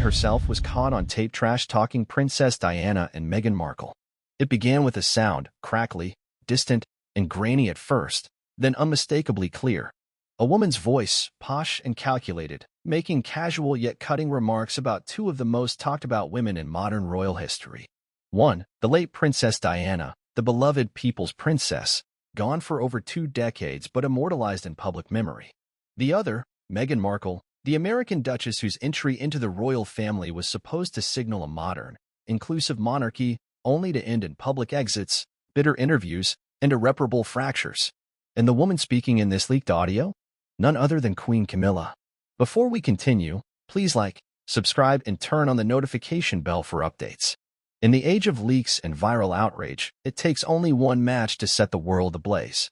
herself was caught on tape trash-talking Princess Diana and Meghan Markle. It began with a sound, crackly, distant, and grainy at first, then unmistakably clear. A woman's voice, posh and calculated, making casual yet cutting remarks about two of the most talked-about women in modern royal history. One, the late Princess Diana, the beloved people's princess, gone for over 2 decades but immortalized in public memory. The other, Meghan Markle, the American duchess whose entry into the royal family was supposed to signal a modern, inclusive monarchy, only to end in public exits, bitter interviews, and irreparable fractures. And the woman speaking in this leaked audio? None other than Queen Camilla. Before we continue, please like, subscribe, and turn on the notification bell for updates. In the age of leaks and viral outrage, it takes only one match to set the world ablaze.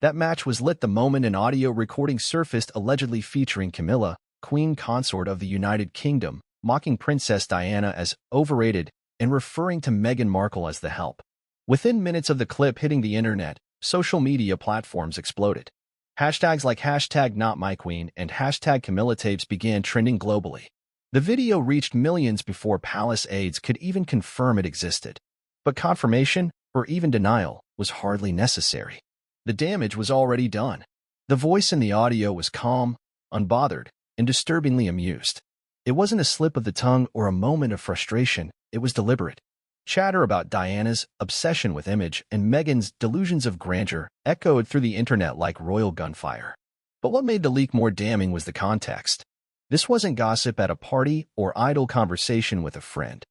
That match was lit the moment an audio recording surfaced allegedly featuring Camilla, Queen Consort of the United Kingdom, mocking Princess Diana as overrated and referring to Meghan Markle as the help. Within minutes of the clip hitting the internet, social media platforms exploded. Hashtags like #NotMyQueen and #CamillaTapes began trending globally. The video reached millions before palace aides could even confirm it existed. But confirmation, or even denial, was hardly necessary. The damage was already done. The voice in the audio was calm, unbothered, and disturbingly amused. It wasn't a slip of the tongue or a moment of frustration, it was deliberate. Chatter about Diana's obsession with image and Meghan's delusions of grandeur echoed through the internet like royal gunfire. But what made the leak more damning was the context. This wasn't gossip at a party or idle conversation with a friend.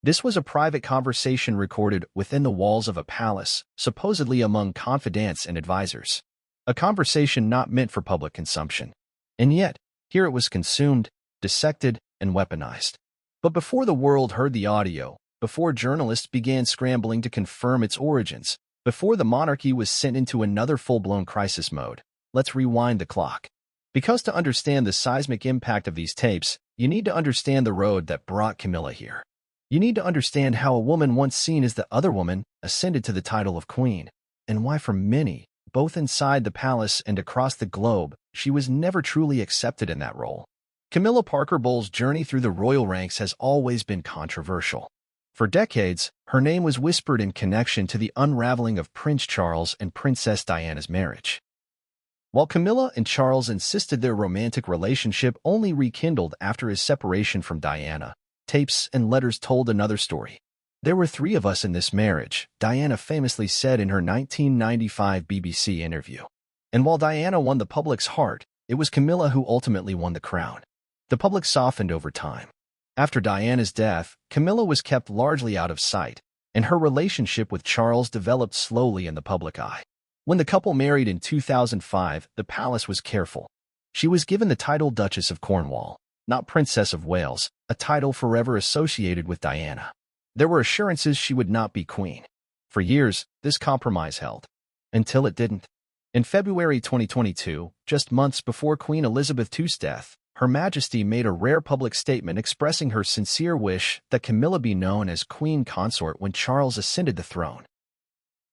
This was a private conversation recorded within the walls of a palace, supposedly among confidants and advisors. A conversation not meant for public consumption. And yet, here it was consumed, dissected, and weaponized. But before the world heard the audio, before journalists began scrambling to confirm its origins, before the monarchy was sent into another full-blown crisis mode, let's rewind the clock. Because to understand the seismic impact of these tapes, you need to understand the road that brought Camilla here. You need to understand how a woman once seen as the other woman ascended to the title of queen, and why for many, both inside the palace and across the globe, she was never truly accepted in that role. Camilla Parker Bowles' journey through the royal ranks has always been controversial. For decades, her name was whispered in connection to the unraveling of Prince Charles and Princess Diana's marriage. While Camilla and Charles insisted their romantic relationship only rekindled after his separation from Diana, tapes and letters told another story. "There were 3 of us in this marriage," Diana famously said in her 1995 BBC interview. And while Diana won the public's heart, it was Camilla who ultimately won the crown. The public softened over time. After Diana's death, Camilla was kept largely out of sight, and her relationship with Charles developed slowly in the public eye. When the couple married in 2005, the palace was careful. She was given the title Duchess of Cornwall, not Princess of Wales, a title forever associated with Diana. There were assurances she would not be queen. For years, this compromise held. Until it didn't. In February 2022, just months before Queen Elizabeth II's death, Her Majesty made a rare public statement expressing her sincere wish that Camilla be known as Queen Consort when Charles ascended the throne.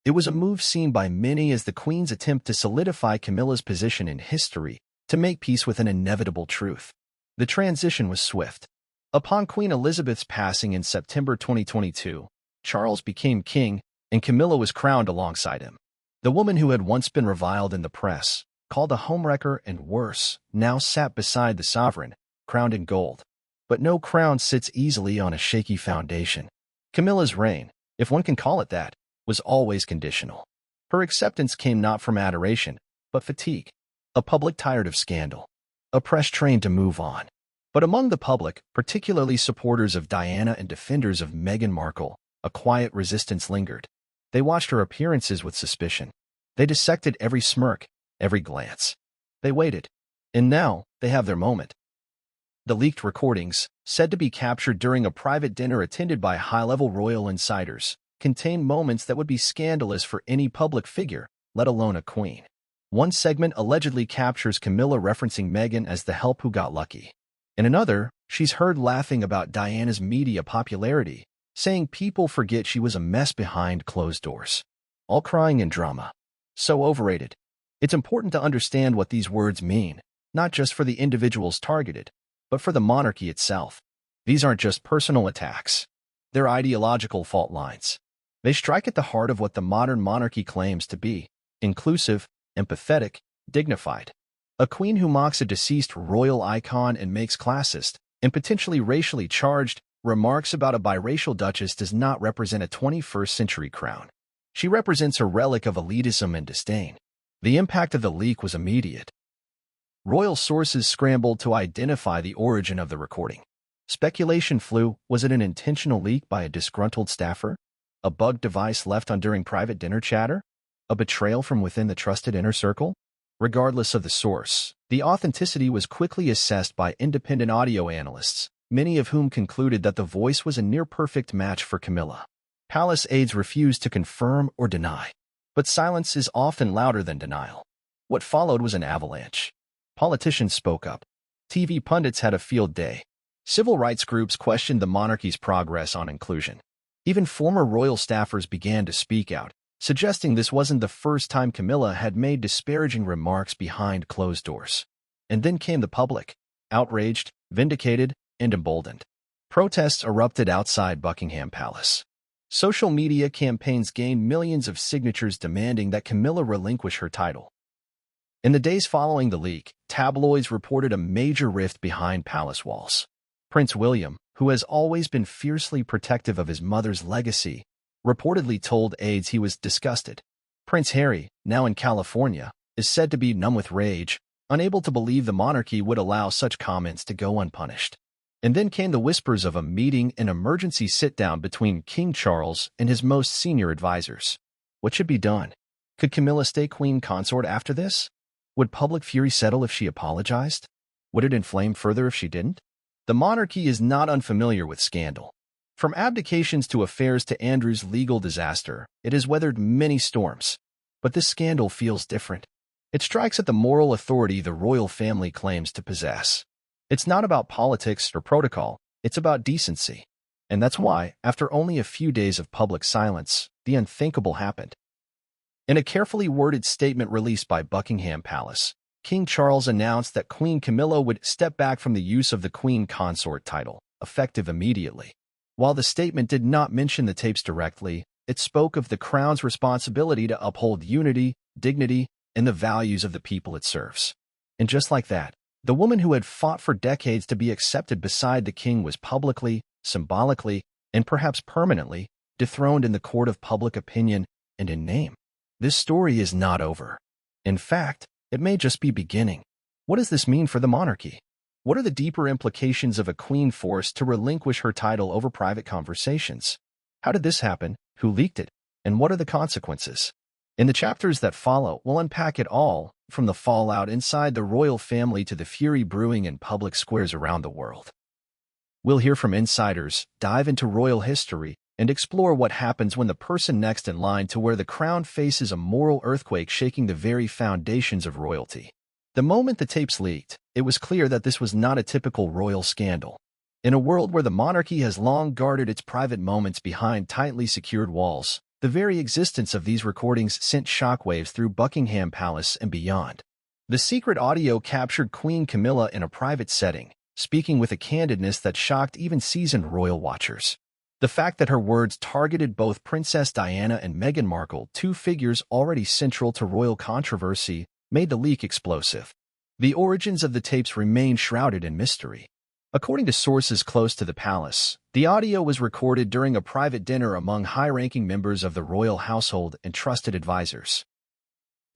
It was a move seen by many as the Queen's attempt to solidify Camilla's position in history, to make peace with an inevitable truth. The transition was swift. Upon Queen Elizabeth's passing in September 2022, Charles became king, and Camilla was crowned alongside him. The woman who had once been reviled in the press, called a homewrecker and worse, now sat beside the sovereign, crowned in gold. But no crown sits easily on a shaky foundation. Camilla's reign, if one can call it that, was always conditional. Her acceptance came not from adoration, but fatigue. A public tired of scandal. A press trained to move on. But among the public, particularly supporters of Diana and defenders of Meghan Markle, a quiet resistance lingered. They watched her appearances with suspicion. They dissected every smirk, every glance. They waited. And now, they have their moment. The leaked recordings, said to be captured during a private dinner attended by high-level royal insiders, contain moments that would be scandalous for any public figure, let alone a queen. One segment allegedly captures Camilla referencing Meghan as the help who got lucky. In another, she's heard laughing about Diana's media popularity, saying people forget she was a mess behind closed doors. All crying and drama. So overrated. It's important to understand what these words mean, not just for the individuals targeted, But for the monarchy itself, these aren't just personal attacks. They're ideological fault lines. They strike at the heart of what the modern monarchy claims to be: inclusive, empathetic, dignified. A queen who mocks a deceased royal icon and makes classist and potentially racially charged remarks about a biracial duchess does not represent a 21st century crown. She represents a relic of elitism and disdain. The impact of the leak was immediate. Royal sources scrambled to identify the origin of the recording. Speculation flew: was it an intentional leak by a disgruntled staffer? A bugged device left on during private dinner chatter? A betrayal from within the trusted inner circle? Regardless of the source, the authenticity was quickly assessed by independent audio analysts, many of whom concluded that the voice was a near-perfect match for Camilla. Palace aides refused to confirm or deny. But silence is often louder than denial. What followed was an avalanche. Politicians spoke up. TV pundits had a field day. Civil rights groups questioned the monarchy's progress on inclusion. Even former royal staffers began to speak out, suggesting this wasn't the first time Camilla had made disparaging remarks behind closed doors. And then came the public, outraged, vindicated, and emboldened. Protests erupted outside Buckingham Palace. Social media campaigns gained millions of signatures demanding that Camilla relinquish her title. In the days following the leak, tabloids reported a major rift behind palace walls. Prince William, who has always been fiercely protective of his mother's legacy, reportedly told aides he was disgusted. Prince Harry, now in California, is said to be numb with rage, unable to believe the monarchy would allow such comments to go unpunished. And then came the whispers of an emergency sit-down between King Charles and his most senior advisors. What should be done? Could Camilla stay queen consort after this? Would public fury settle if she apologized? Would it inflame further if she didn't? The monarchy is not unfamiliar with scandal. From abdications to affairs to Andrew's legal disaster, it has weathered many storms. But this scandal feels different. It strikes at the moral authority the royal family claims to possess. It's not about politics or protocol, it's about decency. And that's why, after only a few days of public silence, the unthinkable happened. In a carefully worded statement released by Buckingham Palace, King Charles announced that Queen Camilla would step back from the use of the Queen Consort title, effective immediately. While the statement did not mention the tapes directly, it spoke of the Crown's responsibility to uphold unity, dignity, and the values of the people it serves. And just like that, the woman who had fought for decades to be accepted beside the king was publicly, symbolically, and perhaps permanently dethroned in the court of public opinion and in name. This story is not over. In fact, it may just be beginning. What does this mean for the monarchy? What are the deeper implications of a queen forced to relinquish her title over private conversations? How did this happen? Who leaked it? And what are the consequences? In the chapters that follow, we'll unpack it all, from the fallout inside the royal family to the fury brewing in public squares around the world. We'll hear from insiders, dive into royal history, and explore what happens when the person next in line to wear the crown faces a moral earthquake shaking the very foundations of royalty. The moment the tapes leaked, it was clear that this was not a typical royal scandal. In a world where the monarchy has long guarded its private moments behind tightly secured walls, the very existence of these recordings sent shockwaves through Buckingham Palace and beyond. The secret audio captured Queen Camilla in a private setting, speaking with a candidness that shocked even seasoned royal watchers. The fact that her words targeted both Princess Diana and Meghan Markle, two figures already central to royal controversy, made the leak explosive. The origins of the tapes remain shrouded in mystery. According to sources close to the palace, the audio was recorded during a private dinner among high-ranking members of the royal household and trusted advisors.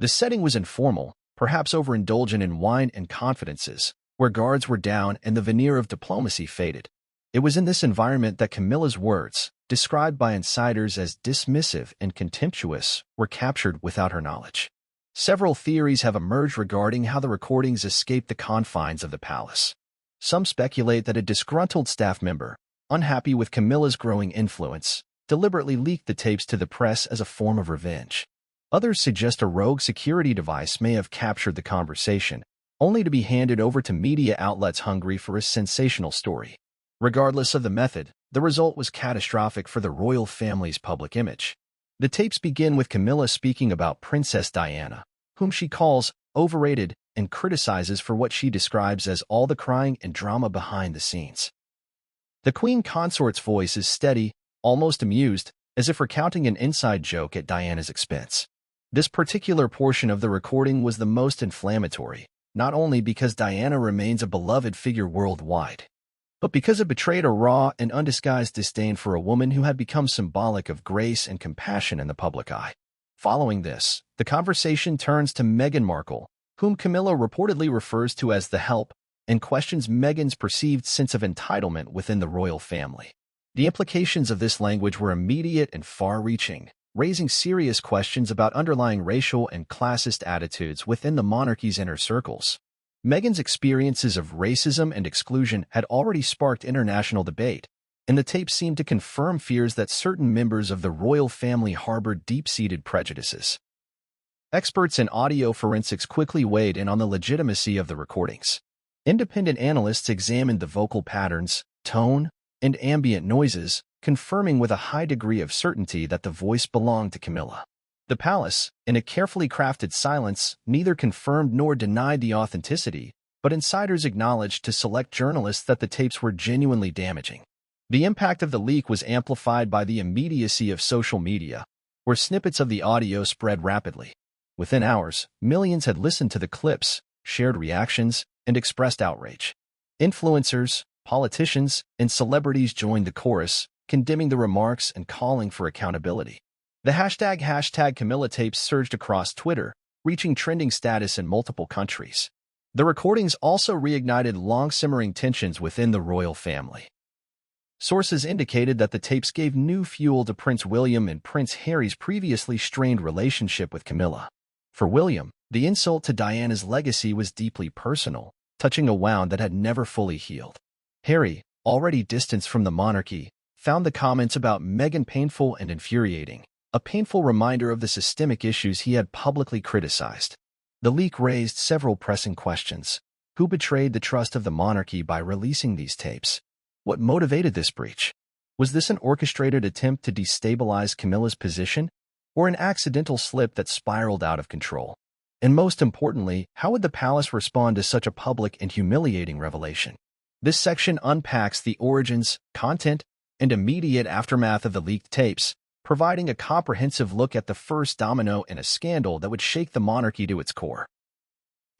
The setting was informal, perhaps overindulgent in wine and confidences, where guards were down and the veneer of diplomacy faded. It was in this environment that Camilla's words, described by insiders as dismissive and contemptuous, were captured without her knowledge. Several theories have emerged regarding how the recordings escaped the confines of the palace. Some speculate that a disgruntled staff member, unhappy with Camilla's growing influence, deliberately leaked the tapes to the press as a form of revenge. Others suggest a rogue security device may have captured the conversation, only to be handed over to media outlets hungry for a sensational story. Regardless of the method, the result was catastrophic for the royal family's public image. The tapes begin with Camilla speaking about Princess Diana, whom she calls overrated and criticizes for what she describes as all the crying and drama behind the scenes. The Queen Consort's voice is steady, almost amused, as if recounting an inside joke at Diana's expense. This particular portion of the recording was the most inflammatory, not only because Diana remains a beloved figure worldwide, but because it betrayed a raw and undisguised disdain for a woman who had become symbolic of grace and compassion in the public eye. Following this, the conversation turns to Meghan Markle, whom Camilla reportedly refers to as the help, and questions Meghan's perceived sense of entitlement within the royal family. The implications of this language were immediate and far-reaching, raising serious questions about underlying racial and classist attitudes within the monarchy's inner circles. Meghan's experiences of racism and exclusion had already sparked international debate, and the tape seemed to confirm fears that certain members of the royal family harbored deep-seated prejudices. Experts in audio forensics quickly weighed in on the legitimacy of the recordings. Independent analysts examined the vocal patterns, tone, and ambient noises, confirming with a high degree of certainty that the voice belonged to Camilla. The palace, in a carefully crafted silence, neither confirmed nor denied the authenticity, but insiders acknowledged to select journalists that the tapes were genuinely damaging. The impact of the leak was amplified by the immediacy of social media, where snippets of the audio spread rapidly. Within hours, millions had listened to the clips, shared reactions, and expressed outrage. Influencers, politicians, and celebrities joined the chorus, condemning the remarks and calling for accountability. The hashtag Camilla tapes surged across Twitter, reaching trending status in multiple countries. The recordings also reignited long-simmering tensions within the royal family. Sources indicated that the tapes gave new fuel to Prince William and Prince Harry's previously strained relationship with Camilla. For William, the insult to Diana's legacy was deeply personal, touching a wound that had never fully healed. Harry, already distanced from the monarchy, found the comments about Meghan painful and infuriating, a painful reminder of the systemic issues he had publicly criticized. The leak raised several pressing questions. Who betrayed the trust of the monarchy by releasing these tapes? What motivated this breach? Was this an orchestrated attempt to destabilize Camilla's position, or an accidental slip that spiraled out of control? And most importantly, how would the palace respond to such a public and humiliating revelation? This section unpacks the origins, content, and immediate aftermath of the leaked tapes, providing a comprehensive look at the first domino in a scandal that would shake the monarchy to its core.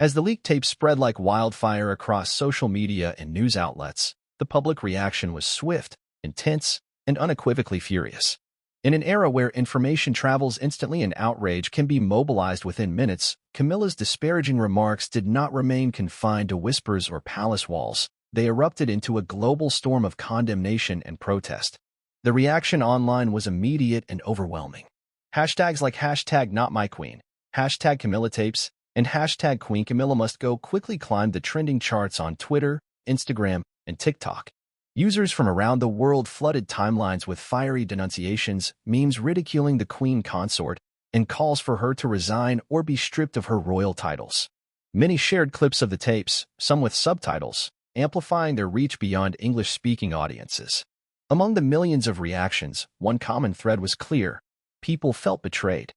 As the leaked tapes spread like wildfire across social media and news outlets, the public reaction was swift, intense, and unequivocally furious. In an era where information travels instantly and outrage can be mobilized within minutes, Camilla's disparaging remarks did not remain confined to whispers or palace walls. They erupted into a global storm of condemnation and protest. The reaction online was immediate and overwhelming. Hashtags like #NotMyQueen, #CamillaTapes, and #QueenCamillaMustGo quickly climbed the trending charts on Twitter, Instagram, and TikTok. Users from around the world flooded timelines with fiery denunciations, memes ridiculing the Queen Consort, and calls for her to resign or be stripped of her royal titles. Many shared clips of the tapes, some with subtitles, amplifying their reach beyond English-speaking audiences. Among the millions of reactions, one common thread was clear: people felt betrayed.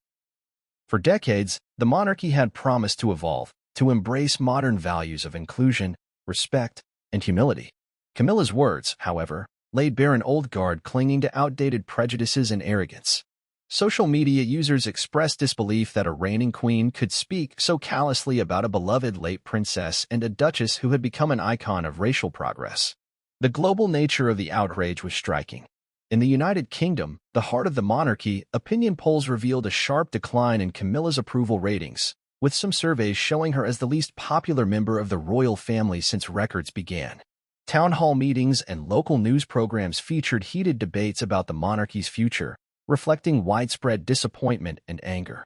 For decades, the monarchy had promised to evolve, to embrace modern values of inclusion, respect, and humility. Camilla's words, however, laid bare an old guard clinging to outdated prejudices and arrogance. Social media users expressed disbelief that a reigning queen could speak so callously about a beloved late princess and a duchess who had become an icon of racial progress. The global nature of the outrage was striking. In the United Kingdom, the heart of the monarchy, opinion polls revealed a sharp decline in Camilla's approval ratings, with some surveys showing her as the least popular member of the royal family since records began. Town hall meetings and local news programs featured heated debates about the monarchy's future, reflecting widespread disappointment and anger.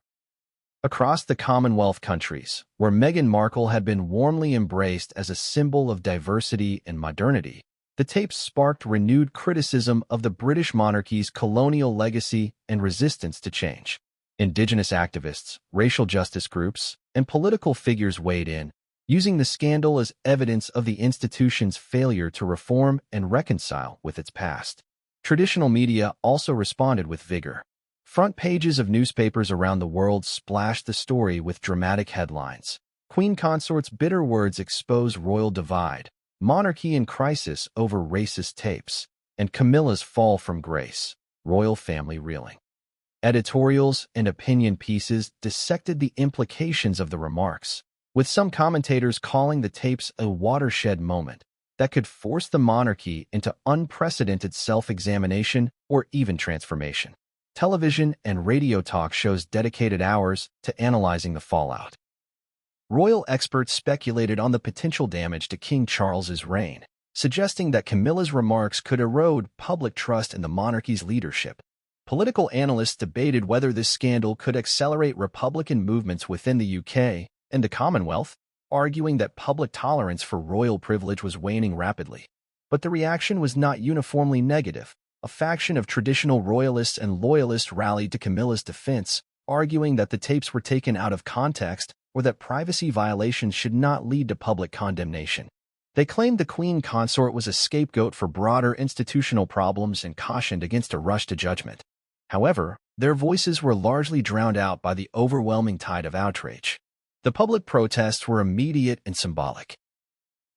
Across the Commonwealth countries, where Meghan Markle had been warmly embraced as a symbol of diversity and modernity, the tapes sparked renewed criticism of the British monarchy's colonial legacy and resistance to change. Indigenous activists, racial justice groups, and political figures weighed in, using the scandal as evidence of the institution's failure to reform and reconcile with its past. Traditional media also responded with vigor. Front pages of newspapers around the world splashed the story with dramatic headlines. Queen Consort's bitter words expose royal divide, monarchy in crisis over racist tapes, and Camilla's fall from grace, royal family reeling. Editorials and opinion pieces dissected the implications of the remarks, with some commentators calling the tapes a watershed moment that could force the monarchy into unprecedented self-examination or even transformation. Television and radio talk shows dedicated hours to analyzing the fallout. Royal experts speculated on the potential damage to King Charles's reign, suggesting that Camilla's remarks could erode public trust in the monarchy's leadership. Political analysts debated whether this scandal could accelerate Republican movements within the UK and the Commonwealth, arguing that public tolerance for royal privilege was waning rapidly. But the reaction was not uniformly negative. A faction of traditional royalists and loyalists rallied to Camilla's defense, arguing that the tapes were taken out of context or that privacy violations should not lead to public condemnation. They claimed the Queen Consort was a scapegoat for broader institutional problems and cautioned against a rush to judgment. However, their voices were largely drowned out by the overwhelming tide of outrage. The public protests were immediate and symbolic.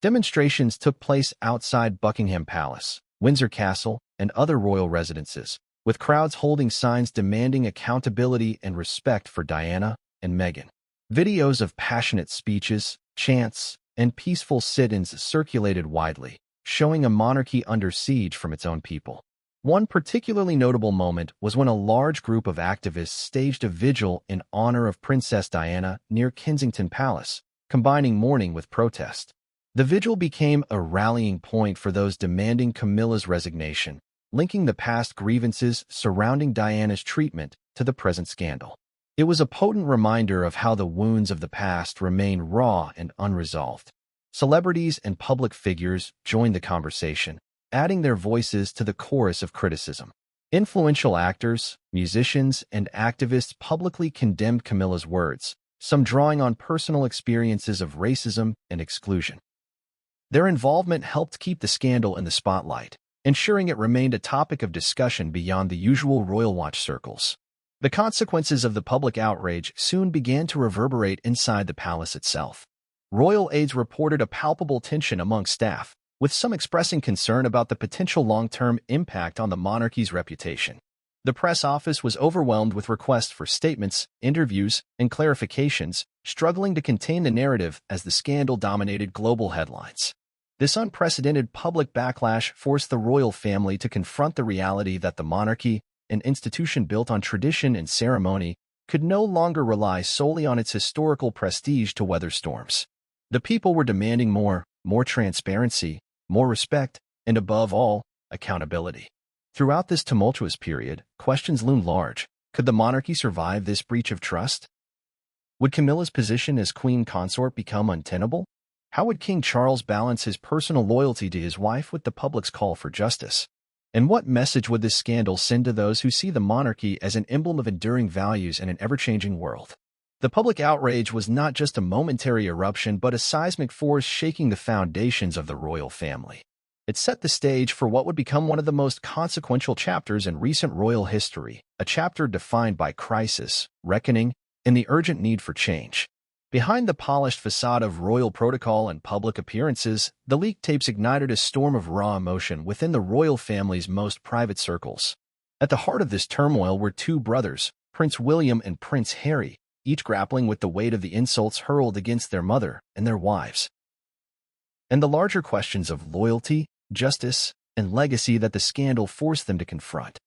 Demonstrations took place outside Buckingham Palace, Windsor Castle, and other royal residences, with crowds holding signs demanding accountability and respect for Diana and Meghan. Videos of passionate speeches, chants, and peaceful sit-ins circulated widely, showing a monarchy under siege from its own people. One particularly notable moment was when a large group of activists staged a vigil in honor of Princess Diana near Kensington Palace, combining mourning with protest. The vigil became a rallying point for those demanding Camilla's resignation, linking the past grievances surrounding Diana's treatment to the present scandal. It was a potent reminder of how the wounds of the past remain raw and unresolved. Celebrities and public figures joined the conversation, adding their voices to the chorus of criticism. Influential actors, musicians, and activists publicly condemned Camilla's words, some drawing on personal experiences of racism and exclusion. Their involvement helped keep the scandal in the spotlight, ensuring it remained a topic of discussion beyond the usual royal watch circles. The consequences of the public outrage soon began to reverberate inside the palace itself. Royal aides reported a palpable tension among staff, with some expressing concern about the potential long-term impact on the monarchy's reputation. The press office was overwhelmed with requests for statements, interviews, and clarifications, struggling to contain the narrative as the scandal dominated global headlines. This unprecedented public backlash forced the royal family to confront the reality that the monarchy, an institution built on tradition and ceremony, could no longer rely solely on its historical prestige to weather storms. The people were demanding more transparency, more respect, and above all, accountability. Throughout this tumultuous period, questions loomed large. Could the monarchy survive this breach of trust? Would Camilla's position as Queen Consort become untenable? How would King Charles balance his personal loyalty to his wife with the public's call for justice? And what message would this scandal send to those who see the monarchy as an emblem of enduring values in an ever-changing world? The public outrage was not just a momentary eruption but a seismic force shaking the foundations of the royal family. It set the stage for what would become one of the most consequential chapters in recent royal history, a chapter defined by crisis, reckoning, and the urgent need for change. Behind the polished facade of royal protocol and public appearances, the leaked tapes ignited a storm of raw emotion within the royal family's most private circles. At the heart of this turmoil were two brothers, Prince William and Prince Harry, each grappling with the weight of the insults hurled against their mother and their wives, and the larger questions of loyalty, justice, and legacy that the scandal forced them to confront.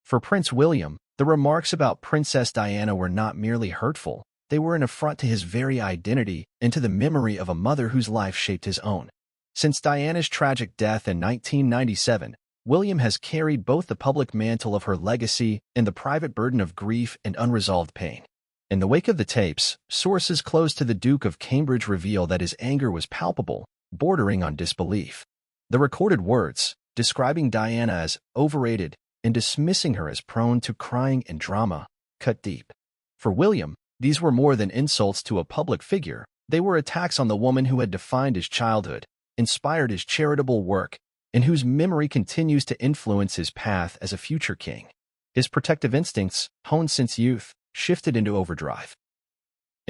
For Prince William, the remarks about Princess Diana were not merely hurtful, they were an affront to his very identity and to the memory of a mother whose life shaped his own. Since Diana's tragic death in 1997, William has carried both the public mantle of her legacy and the private burden of grief and unresolved pain. In the wake of the tapes, sources close to the Duke of Cambridge reveal that his anger was palpable, bordering on disbelief. The recorded words, describing Diana as overrated and dismissing her as prone to crying and drama, cut deep. For William, these were more than insults to a public figure. They were attacks on the woman who had defined his childhood, inspired his charitable work, and whose memory continues to influence his path as a future king. His protective instincts, honed since youth, shifted into overdrive.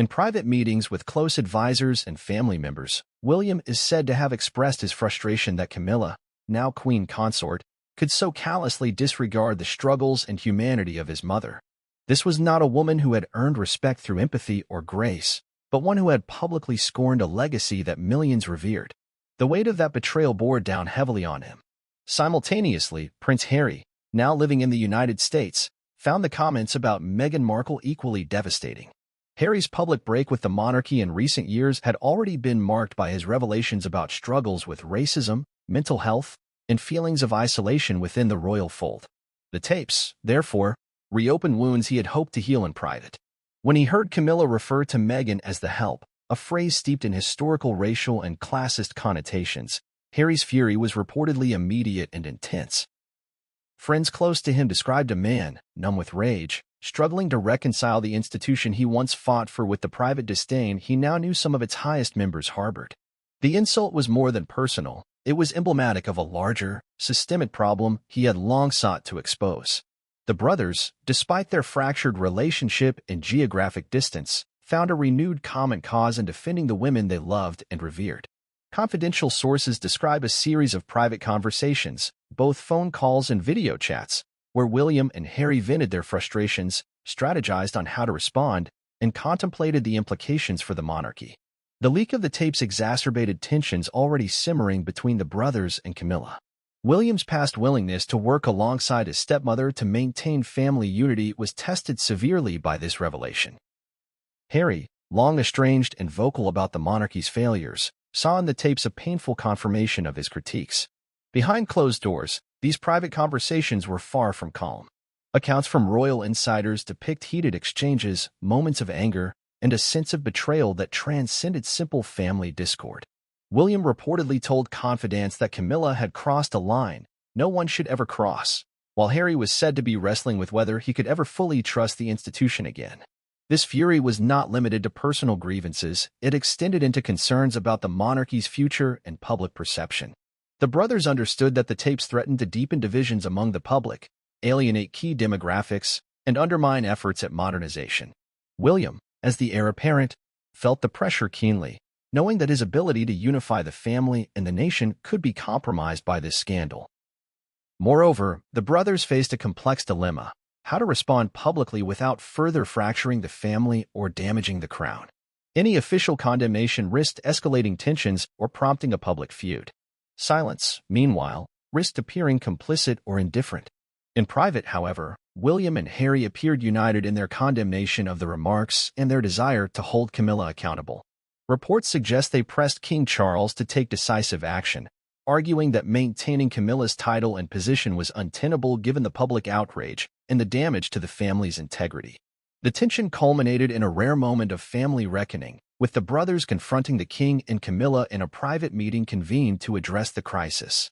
In private meetings with close advisors and family members, William is said to have expressed his frustration that Camilla, now queen consort, could so callously disregard the struggles and humanity of his mother. This was not a woman who had earned respect through empathy or grace, but one who had publicly scorned a legacy that millions revered. The weight of that betrayal bore down heavily on him. Simultaneously, Prince Harry, now living in the United States, found the comments about Meghan Markle equally devastating. Harry's public break with the monarchy in recent years had already been marked by his revelations about struggles with racism, mental health, and feelings of isolation within the royal fold. The tapes, therefore, reopened wounds he had hoped to heal in private. When he heard Camilla refer to Meghan as the help, a phrase steeped in historical, racial, and classist connotations, Harry's fury was reportedly immediate and intense. Friends close to him described a man, numb with rage, struggling to reconcile the institution he once fought for with the private disdain he now knew some of its highest members harbored. The insult was more than personal. It was emblematic of a larger, systemic problem he had long sought to expose. The brothers, despite their fractured relationship and geographic distance, found a renewed common cause in defending the women they loved and revered. Confidential sources describe a series of private conversations, both phone calls and video chats, where William and Harry vented their frustrations, strategized on how to respond, and contemplated the implications for the monarchy. The leak of the tapes exacerbated tensions already simmering between the brothers and Camilla. William's past willingness to work alongside his stepmother to maintain family unity was tested severely by this revelation. Harry, long estranged and vocal about the monarchy's failures, saw in the tapes a painful confirmation of his critiques. Behind closed doors, these private conversations were far from calm. Accounts from royal insiders depict heated exchanges, moments of anger, and a sense of betrayal that transcended simple family discord. William reportedly told confidants that Camilla had crossed a line no one should ever cross, while Harry was said to be wrestling with whether he could ever fully trust the institution again. This fury was not limited to personal grievances, it extended into concerns about the monarchy's future and public perception. The brothers understood that the tapes threatened to deepen divisions among the public, alienate key demographics, and undermine efforts at modernization. William, as the heir apparent, felt the pressure keenly, knowing that his ability to unify the family and the nation could be compromised by this scandal. Moreover, the brothers faced a complex dilemma: how to respond publicly without further fracturing the family or damaging the crown. Any official condemnation risked escalating tensions or prompting a public feud. Silence, meanwhile, risked appearing complicit or indifferent. In private, however, William and Harry appeared united in their condemnation of the remarks and their desire to hold Camilla accountable. Reports suggest they pressed King Charles to take decisive action, arguing that maintaining Camilla's title and position was untenable given the public outrage and the damage to the family's integrity. The tension culminated in a rare moment of family reckoning, with the brothers confronting the king and Camilla in a private meeting convened to address the crisis.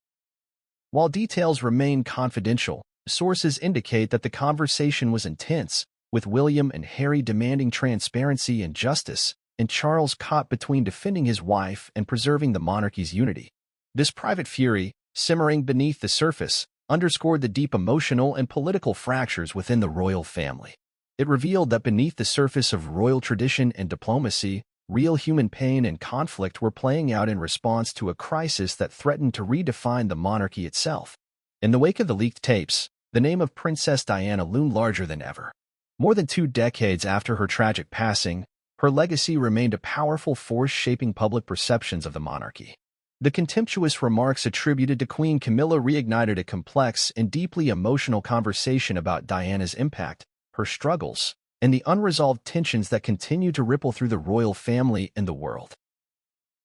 While details remain confidential, sources indicate that the conversation was intense, with William and Harry demanding transparency and justice, and Charles caught between defending his wife and preserving the monarchy's unity. This private fury, simmering beneath the surface, underscored the deep emotional and political fractures within the royal family. It revealed that beneath the surface of royal tradition and diplomacy, real human pain and conflict were playing out in response to a crisis that threatened to redefine the monarchy itself. In the wake of the leaked tapes, the name of Princess Diana loomed larger than ever. More than 2 decades after her tragic passing, her legacy remained a powerful force shaping public perceptions of the monarchy. The contemptuous remarks attributed to Queen Camilla reignited a complex and deeply emotional conversation about Diana's impact, her struggles, and the unresolved tensions that continue to ripple through the royal family and the world.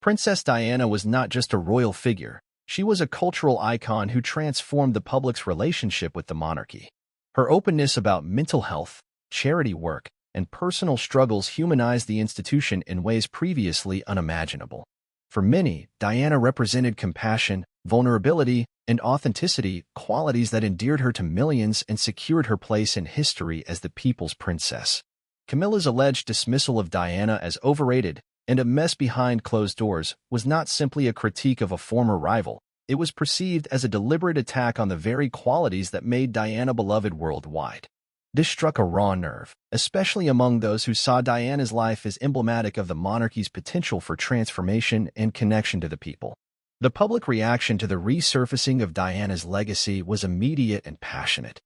Princess Diana was not just a royal figure. She was a cultural icon who transformed the public's relationship with the monarchy. Her openness about mental health, charity work, and personal struggles humanized the institution in ways previously unimaginable. For many, Diana represented compassion, vulnerability, and authenticity, qualities that endeared her to millions and secured her place in history as the people's princess. Camilla's alleged dismissal of Diana as overrated and a mess behind closed doors was not simply a critique of a former rival. It was perceived as a deliberate attack on the very qualities that made Diana beloved worldwide. This struck a raw nerve, especially among those who saw Diana's life as emblematic of the monarchy's potential for transformation and connection to the people. The public reaction to the resurfacing of Diana's legacy was immediate and passionate.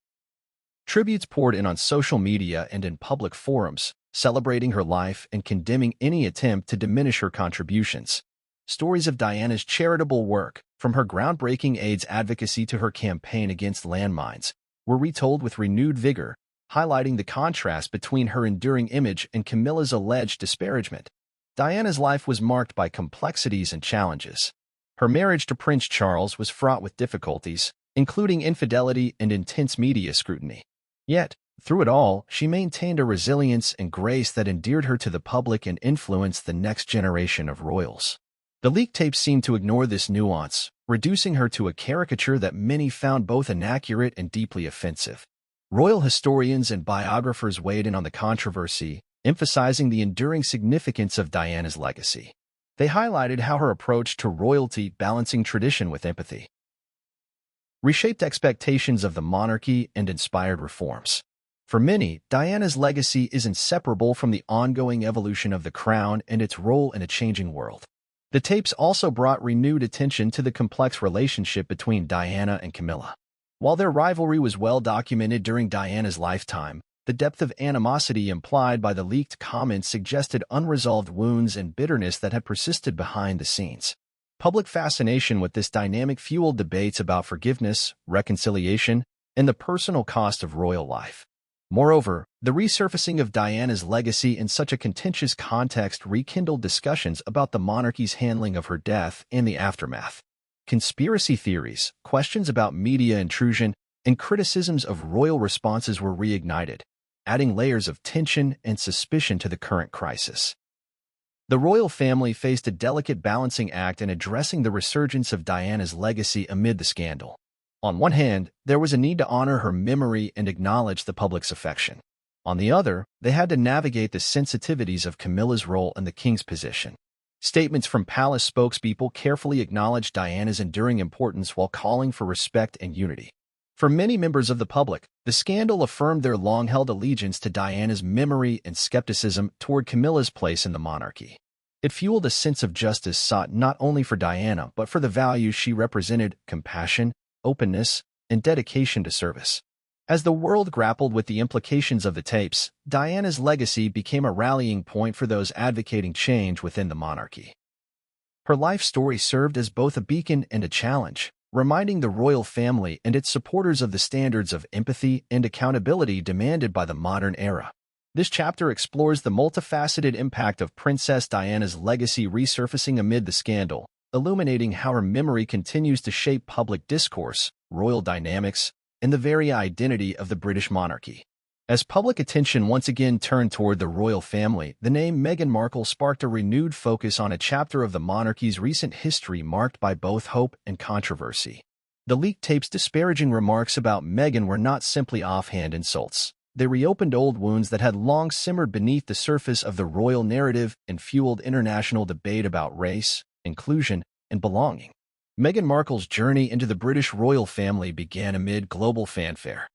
Tributes poured in on social media and in public forums, celebrating her life and condemning any attempt to diminish her contributions. Stories of Diana's charitable work, from her groundbreaking AIDS advocacy to her campaign against landmines, were retold with renewed vigor, highlighting the contrast between her enduring image and Camilla's alleged disparagement. Diana's life was marked by complexities and challenges. Her marriage to Prince Charles was fraught with difficulties, including infidelity and intense media scrutiny. Yet, through it all, she maintained a resilience and grace that endeared her to the public and influenced the next generation of royals. The leaked tapes seemed to ignore this nuance, reducing her to a caricature that many found both inaccurate and deeply offensive. Royal historians and biographers weighed in on the controversy, emphasizing the enduring significance of Diana's legacy. They highlighted how her approach to royalty, balancing tradition with empathy, reshaped expectations of the monarchy and inspired reforms. For many, Diana's legacy is inseparable from the ongoing evolution of the crown and its role in a changing world. The tapes also brought renewed attention to the complex relationship between Diana and Camilla. While their rivalry was well documented during Diana's lifetime, the depth of animosity implied by the leaked comments suggested unresolved wounds and bitterness that had persisted behind the scenes. Public fascination with this dynamic fueled debates about forgiveness, reconciliation, and the personal cost of royal life. Moreover, the resurfacing of Diana's legacy in such a contentious context rekindled discussions about the monarchy's handling of her death and the aftermath. Conspiracy theories, questions about media intrusion, and criticisms of royal responses were reignited, adding layers of tension and suspicion to the current crisis. The royal family faced a delicate balancing act in addressing the resurgence of Diana's legacy amid the scandal. On one hand, there was a need to honor her memory and acknowledge the public's affection. On the other, they had to navigate the sensitivities of Camilla's role in the king's position. Statements from palace spokespeople carefully acknowledged Diana's enduring importance while calling for respect and unity. For many members of the public, the scandal affirmed their long-held allegiance to Diana's memory and skepticism toward Camilla's place in the monarchy. It fueled a sense of justice sought not only for Diana but for the values she represented: compassion, openness, and dedication to service. As the world grappled with the implications of the tapes, Diana's legacy became a rallying point for those advocating change within the monarchy. Her life story served as both a beacon and a challenge, reminding the royal family and its supporters of the standards of empathy and accountability demanded by the modern era. This chapter explores the multifaceted impact of Princess Diana's legacy resurfacing amid the scandal, illuminating how her memory continues to shape public discourse, royal dynamics, and the very identity of the British monarchy. As public attention once again turned toward the royal family, the name Meghan Markle sparked a renewed focus on a chapter of the monarchy's recent history marked by both hope and controversy. The leaked tapes' disparaging remarks about Meghan were not simply offhand insults. They reopened old wounds that had long simmered beneath the surface of the royal narrative and fueled international debate about race, inclusion, and belonging. Meghan Markle's journey into the British royal family began amid global fanfare.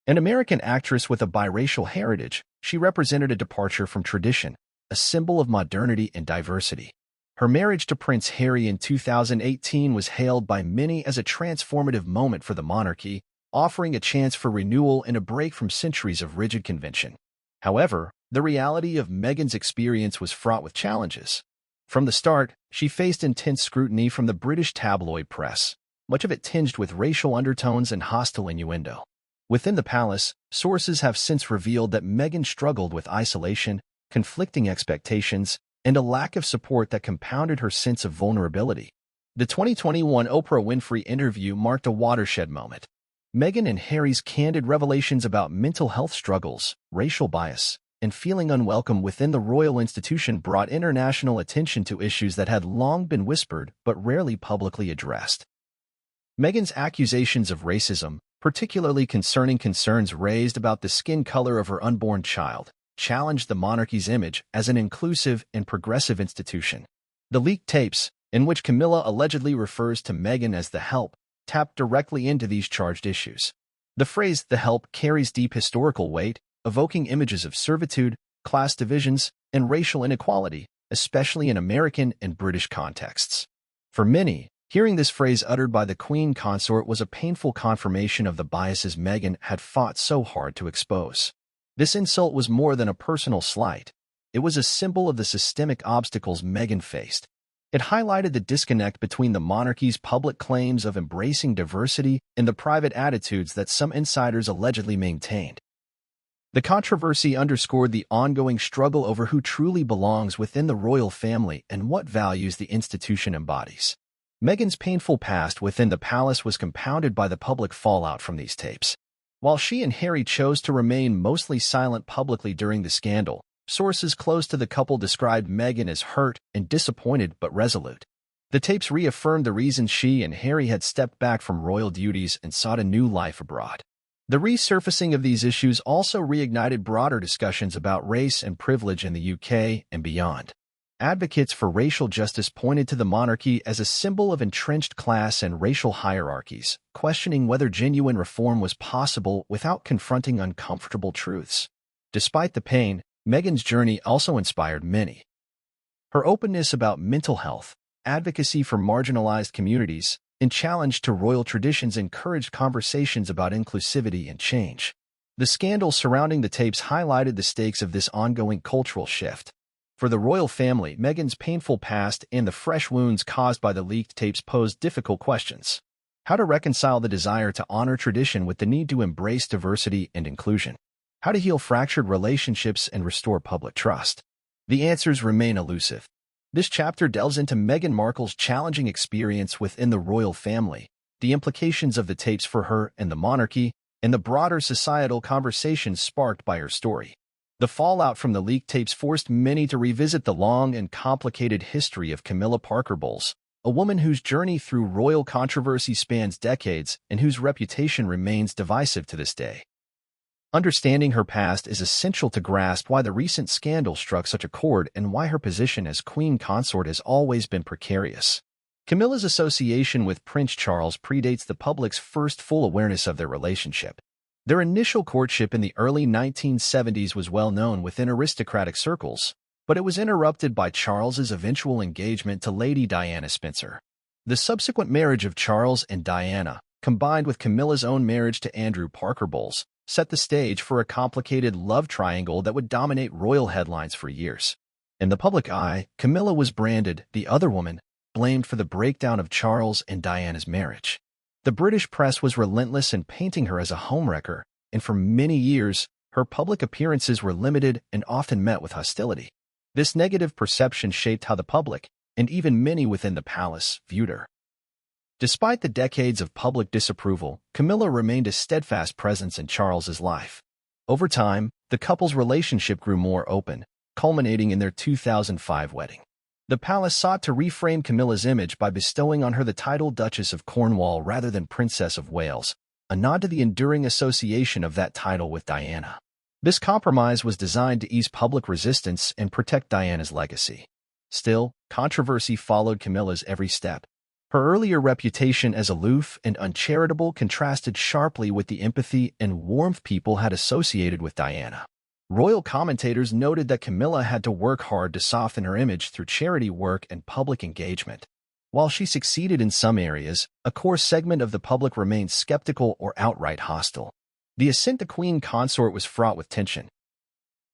An American actress with a biracial heritage, she represented a departure from tradition, a symbol of modernity and diversity. Her marriage to Prince Harry in 2018 was hailed by many as a transformative moment for the monarchy, offering a chance for renewal and a break from centuries of rigid convention. However, the reality of Meghan's experience was fraught with challenges. From the start, she faced intense scrutiny from the British tabloid press, much of it tinged with racial undertones and hostile innuendo. Within the palace, sources have since revealed that Meghan struggled with isolation, conflicting expectations, and a lack of support that compounded her sense of vulnerability. The 2021 Oprah Winfrey interview marked a watershed moment. Meghan and Harry's candid revelations about mental health struggles, racial bias, and feeling unwelcome within the royal institution brought international attention to issues that had long been whispered but rarely publicly addressed. Meghan's accusations of racism, particularly concerning concerns raised about the skin color of her unborn child, challenged the monarchy's image as an inclusive and progressive institution. The leaked tapes, in which Camilla allegedly refers to Meghan as the help, tapped directly into these charged issues. The phrase "the help" carries deep historical weight, evoking images of servitude, class divisions, and racial inequality, especially in American and British contexts. For many, hearing this phrase uttered by the Queen consort was a painful confirmation of the biases Meghan had fought so hard to expose. This insult was more than a personal slight. It was a symbol of the systemic obstacles Meghan faced. It highlighted the disconnect between the monarchy's public claims of embracing diversity and the private attitudes that some insiders allegedly maintained. The controversy underscored the ongoing struggle over who truly belongs within the royal family and what values the institution embodies. Meghan's painful past within the palace was compounded by the public fallout from these tapes. While she and Harry chose to remain mostly silent publicly during the scandal, sources close to the couple described Meghan as hurt and disappointed but resolute. The tapes reaffirmed the reasons she and Harry had stepped back from royal duties and sought a new life abroad. The resurfacing of these issues also reignited broader discussions about race and privilege in the UK and beyond. Advocates for racial justice pointed to the monarchy as a symbol of entrenched class and racial hierarchies, questioning whether genuine reform was possible without confronting uncomfortable truths. Despite the pain, Meghan's journey also inspired many. Her openness about mental health, advocacy for marginalized communities, and challenge to royal traditions encouraged conversations about inclusivity and change. The scandal surrounding the tapes highlighted the stakes of this ongoing cultural shift. For the royal family, Meghan's painful past and the fresh wounds caused by the leaked tapes posed difficult questions. How to reconcile the desire to honor tradition with the need to embrace diversity and inclusion? How to heal fractured relationships and restore public trust? The answers remain elusive. This chapter delves into Meghan Markle's challenging experience within the royal family, the implications of the tapes for her and the monarchy, and the broader societal conversations sparked by her story. The fallout from the leaked tapes forced many to revisit the long and complicated history of Camilla Parker Bowles, a woman whose journey through royal controversy spans decades and whose reputation remains divisive to this day. Understanding her past is essential to grasp why the recent scandal struck such a chord and why her position as Queen Consort has always been precarious. Camilla's association with Prince Charles predates the public's first full awareness of their relationship. Their initial courtship in the early 1970s was well known within aristocratic circles, but it was interrupted by Charles's eventual engagement to Lady Diana Spencer. The subsequent marriage of Charles and Diana, combined with Camilla's own marriage to Andrew Parker Bowles, set the stage for a complicated love triangle that would dominate royal headlines for years. In the public eye, Camilla was branded the other woman, blamed for the breakdown of Charles and Diana's marriage. The British press was relentless in painting her as a homewrecker, and for many years, her public appearances were limited and often met with hostility. This negative perception shaped how the public, and even many within the palace, viewed her. Despite the decades of public disapproval, Camilla remained a steadfast presence in Charles's life. Over time, the couple's relationship grew more open, culminating in their 2005 wedding. The palace sought to reframe Camilla's image by bestowing on her the title Duchess of Cornwall rather than Princess of Wales, a nod to the enduring association of that title with Diana. This compromise was designed to ease public resistance and protect Diana's legacy. Still, controversy followed Camilla's every step. Her earlier reputation as aloof and uncharitable contrasted sharply with the empathy and warmth people had associated with Diana. Royal commentators noted that Camilla had to work hard to soften her image through charity work and public engagement. While she succeeded in some areas, a core segment of the public remained skeptical or outright hostile. The ascent to Queen Consort was fraught with tension.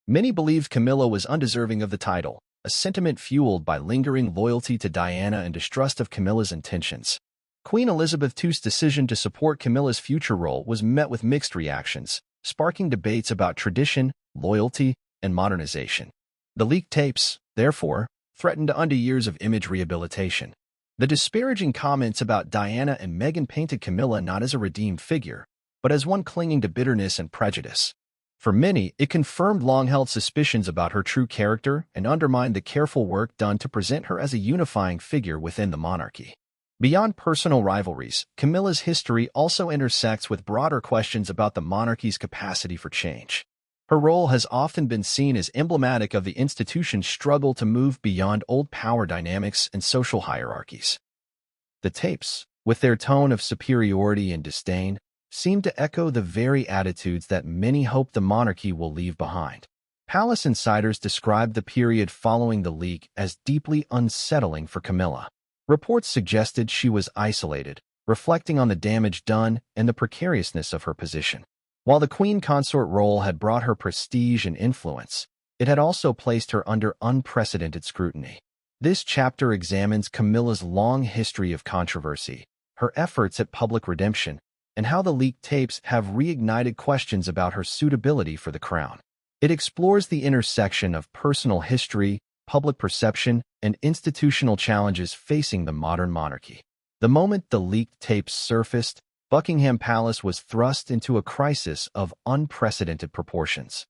Many believed Camilla was undeserving of the title, a sentiment fueled by lingering loyalty to Diana and distrust of Camilla's intentions. Queen Elizabeth II's decision to support Camilla's future role was met with mixed reactions, sparking debates about tradition, loyalty, and modernization. The leaked tapes, therefore, threatened to undo years of image rehabilitation. The disparaging comments about Diana and Meghan painted Camilla not as a redeemed figure, but as one clinging to bitterness and prejudice. For many, it confirmed long-held suspicions about her true character and undermined the careful work done to present her as a unifying figure within the monarchy. Beyond personal rivalries, Camilla's history also intersects with broader questions about the monarchy's capacity for change. Her role has often been seen as emblematic of the institution's struggle to move beyond old power dynamics and social hierarchies. The tapes, with their tone of superiority and disdain, seemed to echo the very attitudes that many hope the monarchy will leave behind. Palace insiders described the period following the leak as deeply unsettling for Camilla. Reports suggested she was isolated, reflecting on the damage done and the precariousness of her position. While the queen consort role had brought her prestige and influence, it had also placed her under unprecedented scrutiny. This chapter examines Camilla's long history of controversy, her efforts at public redemption, and how the leaked tapes have reignited questions about her suitability for the crown. It explores the intersection of personal history, public perception, and institutional challenges facing the modern monarchy. The moment the leaked tapes surfaced, Buckingham Palace was thrust into a crisis of unprecedented proportions.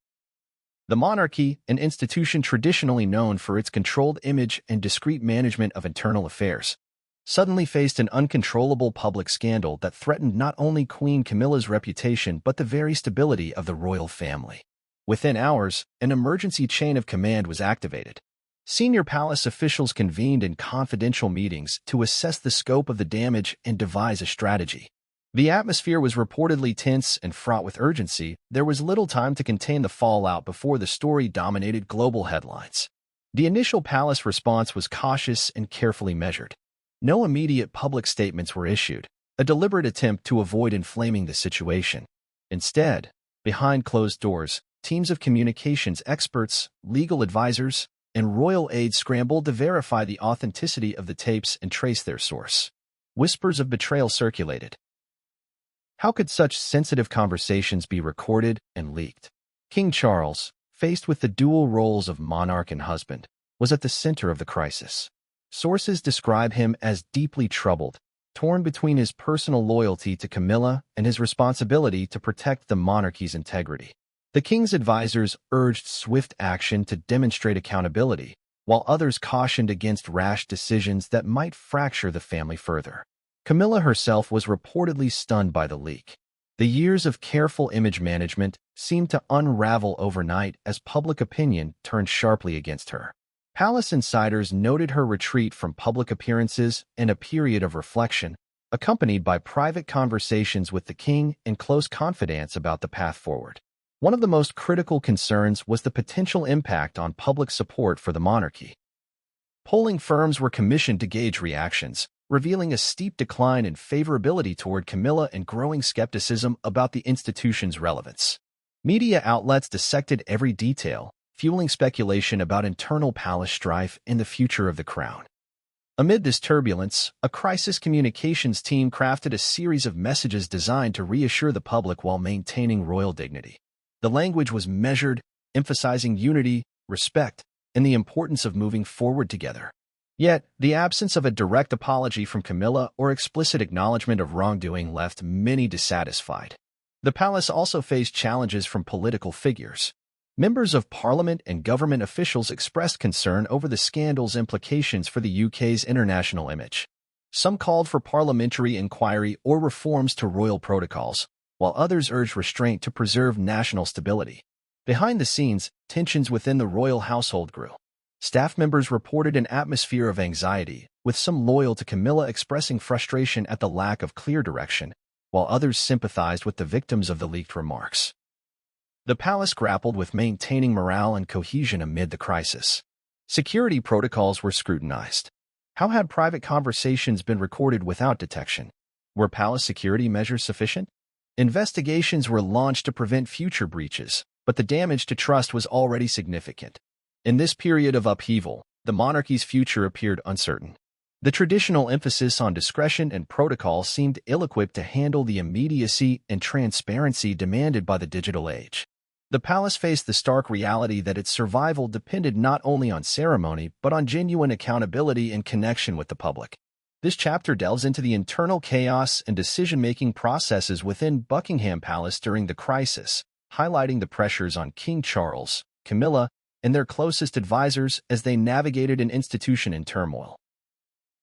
The monarchy, an institution traditionally known for its controlled image and discreet management of internal affairs, suddenly faced an uncontrollable public scandal that threatened not only Queen Camilla's reputation but the very stability of the royal family. Within hours, an emergency chain of command was activated. Senior palace officials convened in confidential meetings to assess the scope of the damage and devise a strategy. The atmosphere was reportedly tense and fraught with urgency. There was little time to contain the fallout before the story dominated global headlines. The initial palace response was cautious and carefully measured. No immediate public statements were issued, a deliberate attempt to avoid inflaming the situation. Instead, behind closed doors, teams of communications experts, legal advisors, and royal aides scrambled to verify the authenticity of the tapes and trace their source. Whispers of betrayal circulated. How could such sensitive conversations be recorded and leaked? King Charles, faced with the dual roles of monarch and husband, was at the center of the crisis. Sources describe him as deeply troubled, torn between his personal loyalty to Camilla and his responsibility to protect the monarchy's integrity. The king's advisors urged swift action to demonstrate accountability, while others cautioned against rash decisions that might fracture the family further. Camilla herself was reportedly stunned by the leak. The years of careful image management seemed to unravel overnight as public opinion turned sharply against her. Palace insiders noted her retreat from public appearances and a period of reflection, accompanied by private conversations with the king and close confidants about the path forward. One of the most critical concerns was the potential impact on public support for the monarchy. Polling firms were commissioned to gauge reactions, revealing a steep decline in favorability toward Camilla and growing skepticism about the institution's relevance. Media outlets dissected every detail, fueling speculation about internal palace strife and the future of the crown. Amid this turbulence, a crisis communications team crafted a series of messages designed to reassure the public while maintaining royal dignity. The language was measured, emphasizing unity, respect, and the importance of moving forward together. Yet, the absence of a direct apology from Camilla or explicit acknowledgement of wrongdoing left many dissatisfied. The palace also faced challenges from political figures. Members of parliament and government officials expressed concern over the scandal's implications for the UK's international image. Some called for parliamentary inquiry or reforms to royal protocols, while others urged restraint to preserve national stability. Behind the scenes, tensions within the royal household grew. Staff members reported an atmosphere of anxiety, with some loyal to Camilla expressing frustration at the lack of clear direction, while others sympathized with the victims of the leaked remarks. The palace grappled with maintaining morale and cohesion amid the crisis. Security protocols were scrutinized. How had private conversations been recorded without detection? Were palace security measures sufficient? Investigations were launched to prevent future breaches, but the damage to trust was already significant. In this period of upheaval, the monarchy's future appeared uncertain. The traditional emphasis on discretion and protocol seemed ill-equipped to handle the immediacy and transparency demanded by the digital age. The palace faced the stark reality that its survival depended not only on ceremony but on genuine accountability and connection with the public. This chapter delves into the internal chaos and decision-making processes within Buckingham Palace during the crisis, highlighting the pressures on King Charles, Camilla, and their closest advisors as they navigated an institution in turmoil.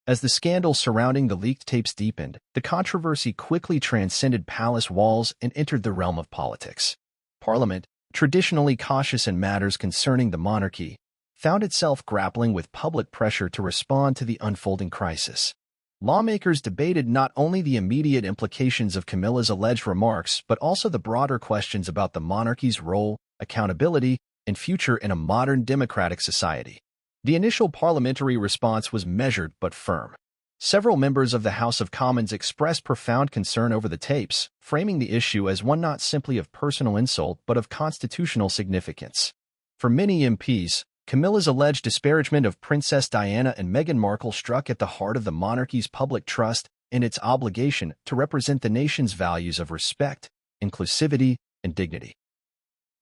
As the scandal surrounding the leaked tapes deepened, the controversy quickly transcended palace walls and entered the realm of politics. Parliament, traditionally cautious in matters concerning the monarchy, found itself grappling with public pressure to respond to the unfolding crisis. Lawmakers debated not only the immediate implications of Camilla's alleged remarks, but also the broader questions about the monarchy's role, accountability, and future in a modern democratic society. The initial parliamentary response was measured but firm. Several members of the House of Commons expressed profound concern over the tapes, framing the issue as one not simply of personal insult but of constitutional significance. For many MPs, Camilla's alleged disparagement of Princess Diana and Meghan Markle struck at the heart of the monarchy's public trust and its obligation to represent the nation's values of respect, inclusivity, and dignity.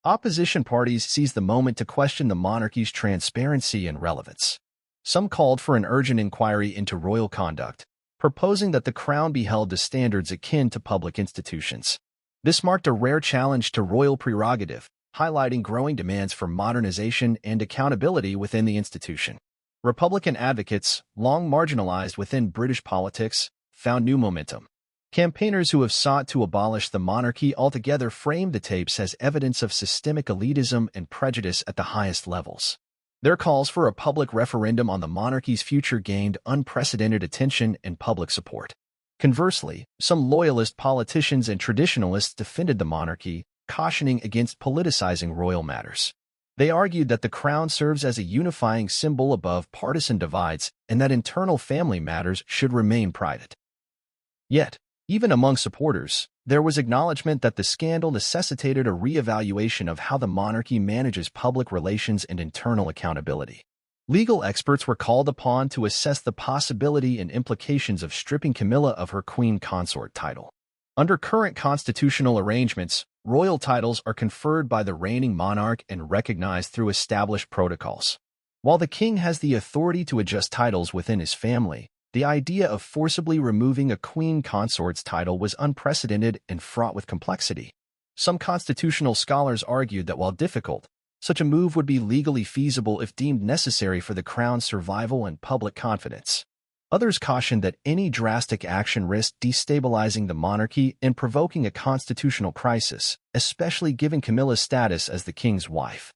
Opposition parties seized the moment to question the monarchy's transparency and relevance. Some called for an urgent inquiry into royal conduct, proposing that the crown be held to standards akin to public institutions. This marked a rare challenge to royal prerogative, highlighting growing demands for modernization and accountability within the institution. Republican advocates, long marginalized within British politics, found new momentum. Campaigners who have sought to abolish the monarchy altogether framed the tapes as evidence of systemic elitism and prejudice at the highest levels. Their calls for a public referendum on the monarchy's future gained unprecedented attention and public support. Conversely, some loyalist politicians and traditionalists defended the monarchy, cautioning against politicizing royal matters. They argued that the crown serves as a unifying symbol above partisan divides and that internal family matters should remain private. Yet, even among supporters, there was acknowledgement that the scandal necessitated a re-evaluation of how the monarchy manages public relations and internal accountability. Legal experts were called upon to assess the possibility and implications of stripping Camilla of her queen consort title. Under current constitutional arrangements, royal titles are conferred by the reigning monarch and recognized through established protocols. While the king has the authority to adjust titles within his family, the idea of forcibly removing a queen consort's title was unprecedented and fraught with complexity. Some constitutional scholars argued that while difficult, such a move would be legally feasible if deemed necessary for the crown's survival and public confidence. Others cautioned that any drastic action risked destabilizing the monarchy and provoking a constitutional crisis, especially given Camilla's status as the king's wife.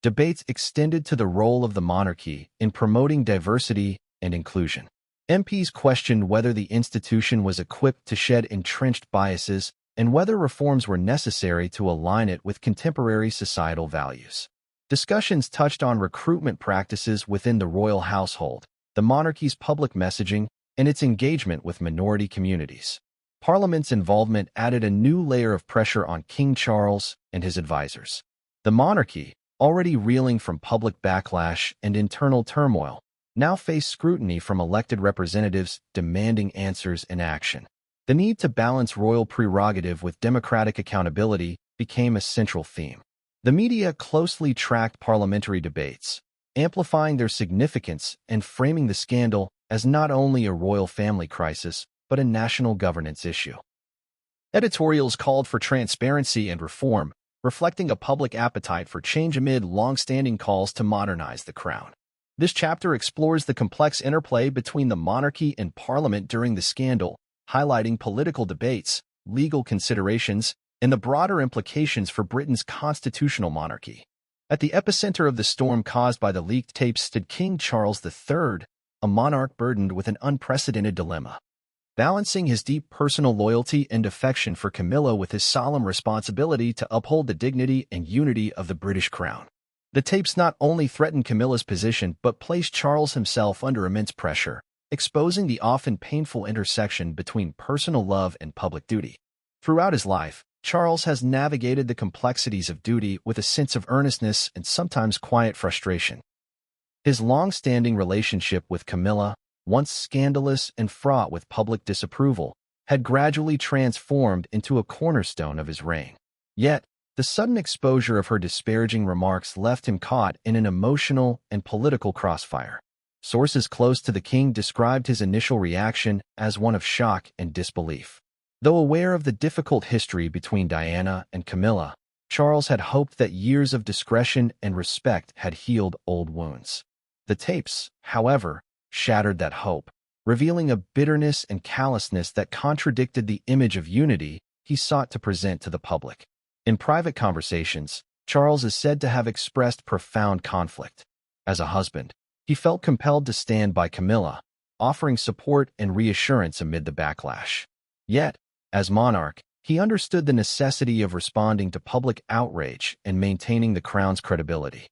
Debates extended to the role of the monarchy in promoting diversity and inclusion. MPs questioned whether the institution was equipped to shed entrenched biases and whether reforms were necessary to align it with contemporary societal values. Discussions touched on recruitment practices within the royal household, the monarchy's public messaging, and its engagement with minority communities. Parliament's involvement added a new layer of pressure on King Charles and his advisors. The monarchy, already reeling from public backlash and internal turmoil, now faced scrutiny from elected representatives demanding answers and action. The need to balance royal prerogative with democratic accountability became a central theme. The media closely tracked parliamentary debates, amplifying their significance and framing the scandal as not only a royal family crisis, but a national governance issue. Editorials called for transparency and reform, reflecting a public appetite for change amid long-standing calls to modernize the crown. This chapter explores the complex interplay between the monarchy and parliament during the scandal, highlighting political debates, legal considerations, and the broader implications for Britain's constitutional monarchy. At the epicenter of the storm caused by the leaked tapes stood King Charles III, a monarch burdened with an unprecedented dilemma. Balancing his deep personal loyalty and affection for Camilla with his solemn responsibility to uphold the dignity and unity of the British crown. The tapes not only threatened Camilla's position but placed Charles himself under immense pressure, exposing the often painful intersection between personal love and public duty. Throughout his life, Charles has navigated the complexities of duty with a sense of earnestness and sometimes quiet frustration. His long-standing relationship with Camilla, once scandalous and fraught with public disapproval, had gradually transformed into a cornerstone of his reign. Yet, the sudden exposure of her disparaging remarks left him caught in an emotional and political crossfire. Sources close to the king described his initial reaction as one of shock and disbelief. Though aware of the difficult history between Diana and Camilla, Charles had hoped that years of discretion and respect had healed old wounds. The tapes, however, shattered that hope, revealing a bitterness and callousness that contradicted the image of unity he sought to present to the public. In private conversations, Charles is said to have expressed profound conflict. As a husband, he felt compelled to stand by Camilla, offering support and reassurance amid the backlash. Yet, as monarch, he understood the necessity of responding to public outrage and maintaining the crown's credibility.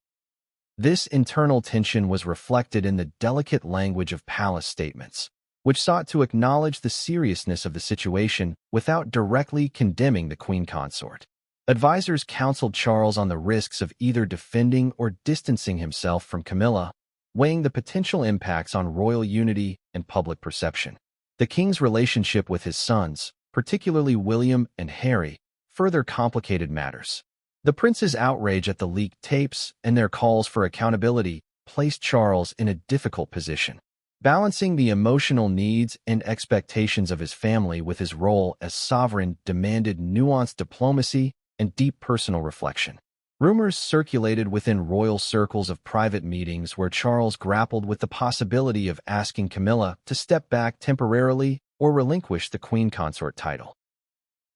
This internal tension was reflected in the delicate language of palace statements, which sought to acknowledge the seriousness of the situation without directly condemning the queen consort. Advisors counseled Charles on the risks of either defending or distancing himself from Camilla, weighing the potential impacts on royal unity and public perception. The king's relationship with his sons, particularly William and Harry, further complicated matters. The prince's outrage at the leaked tapes and their calls for accountability placed Charles in a difficult position. Balancing the emotional needs and expectations of his family with his role as sovereign demanded nuanced diplomacy and deep personal reflection. Rumors circulated within royal circles of private meetings where Charles grappled with the possibility of asking Camilla to step back temporarily or relinquish the queen consort title.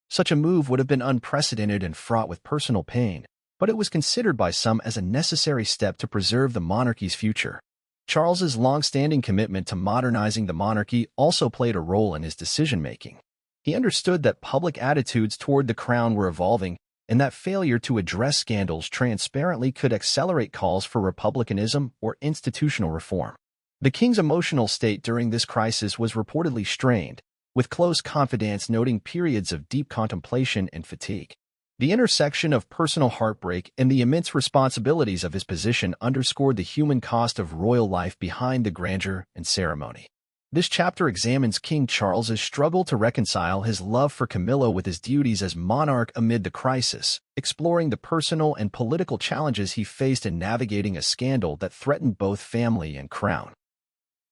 Such a move would have been unprecedented and fraught with personal pain, but it was considered by some as a necessary step to preserve the monarchy's future. Charles's long-standing commitment to modernizing the monarchy also played a role in his decision-making. He understood that public attitudes toward the crown were evolving, and that failure to address scandals transparently could accelerate calls for republicanism or institutional reform. The king's emotional state during this crisis was reportedly strained, with close confidants noting periods of deep contemplation and fatigue. The intersection of personal heartbreak and the immense responsibilities of his position underscored the human cost of royal life behind the grandeur and ceremony. This chapter examines King Charles's struggle to reconcile his love for Camilla with his duties as monarch amid the crisis, exploring the personal and political challenges he faced in navigating a scandal that threatened both family and crown.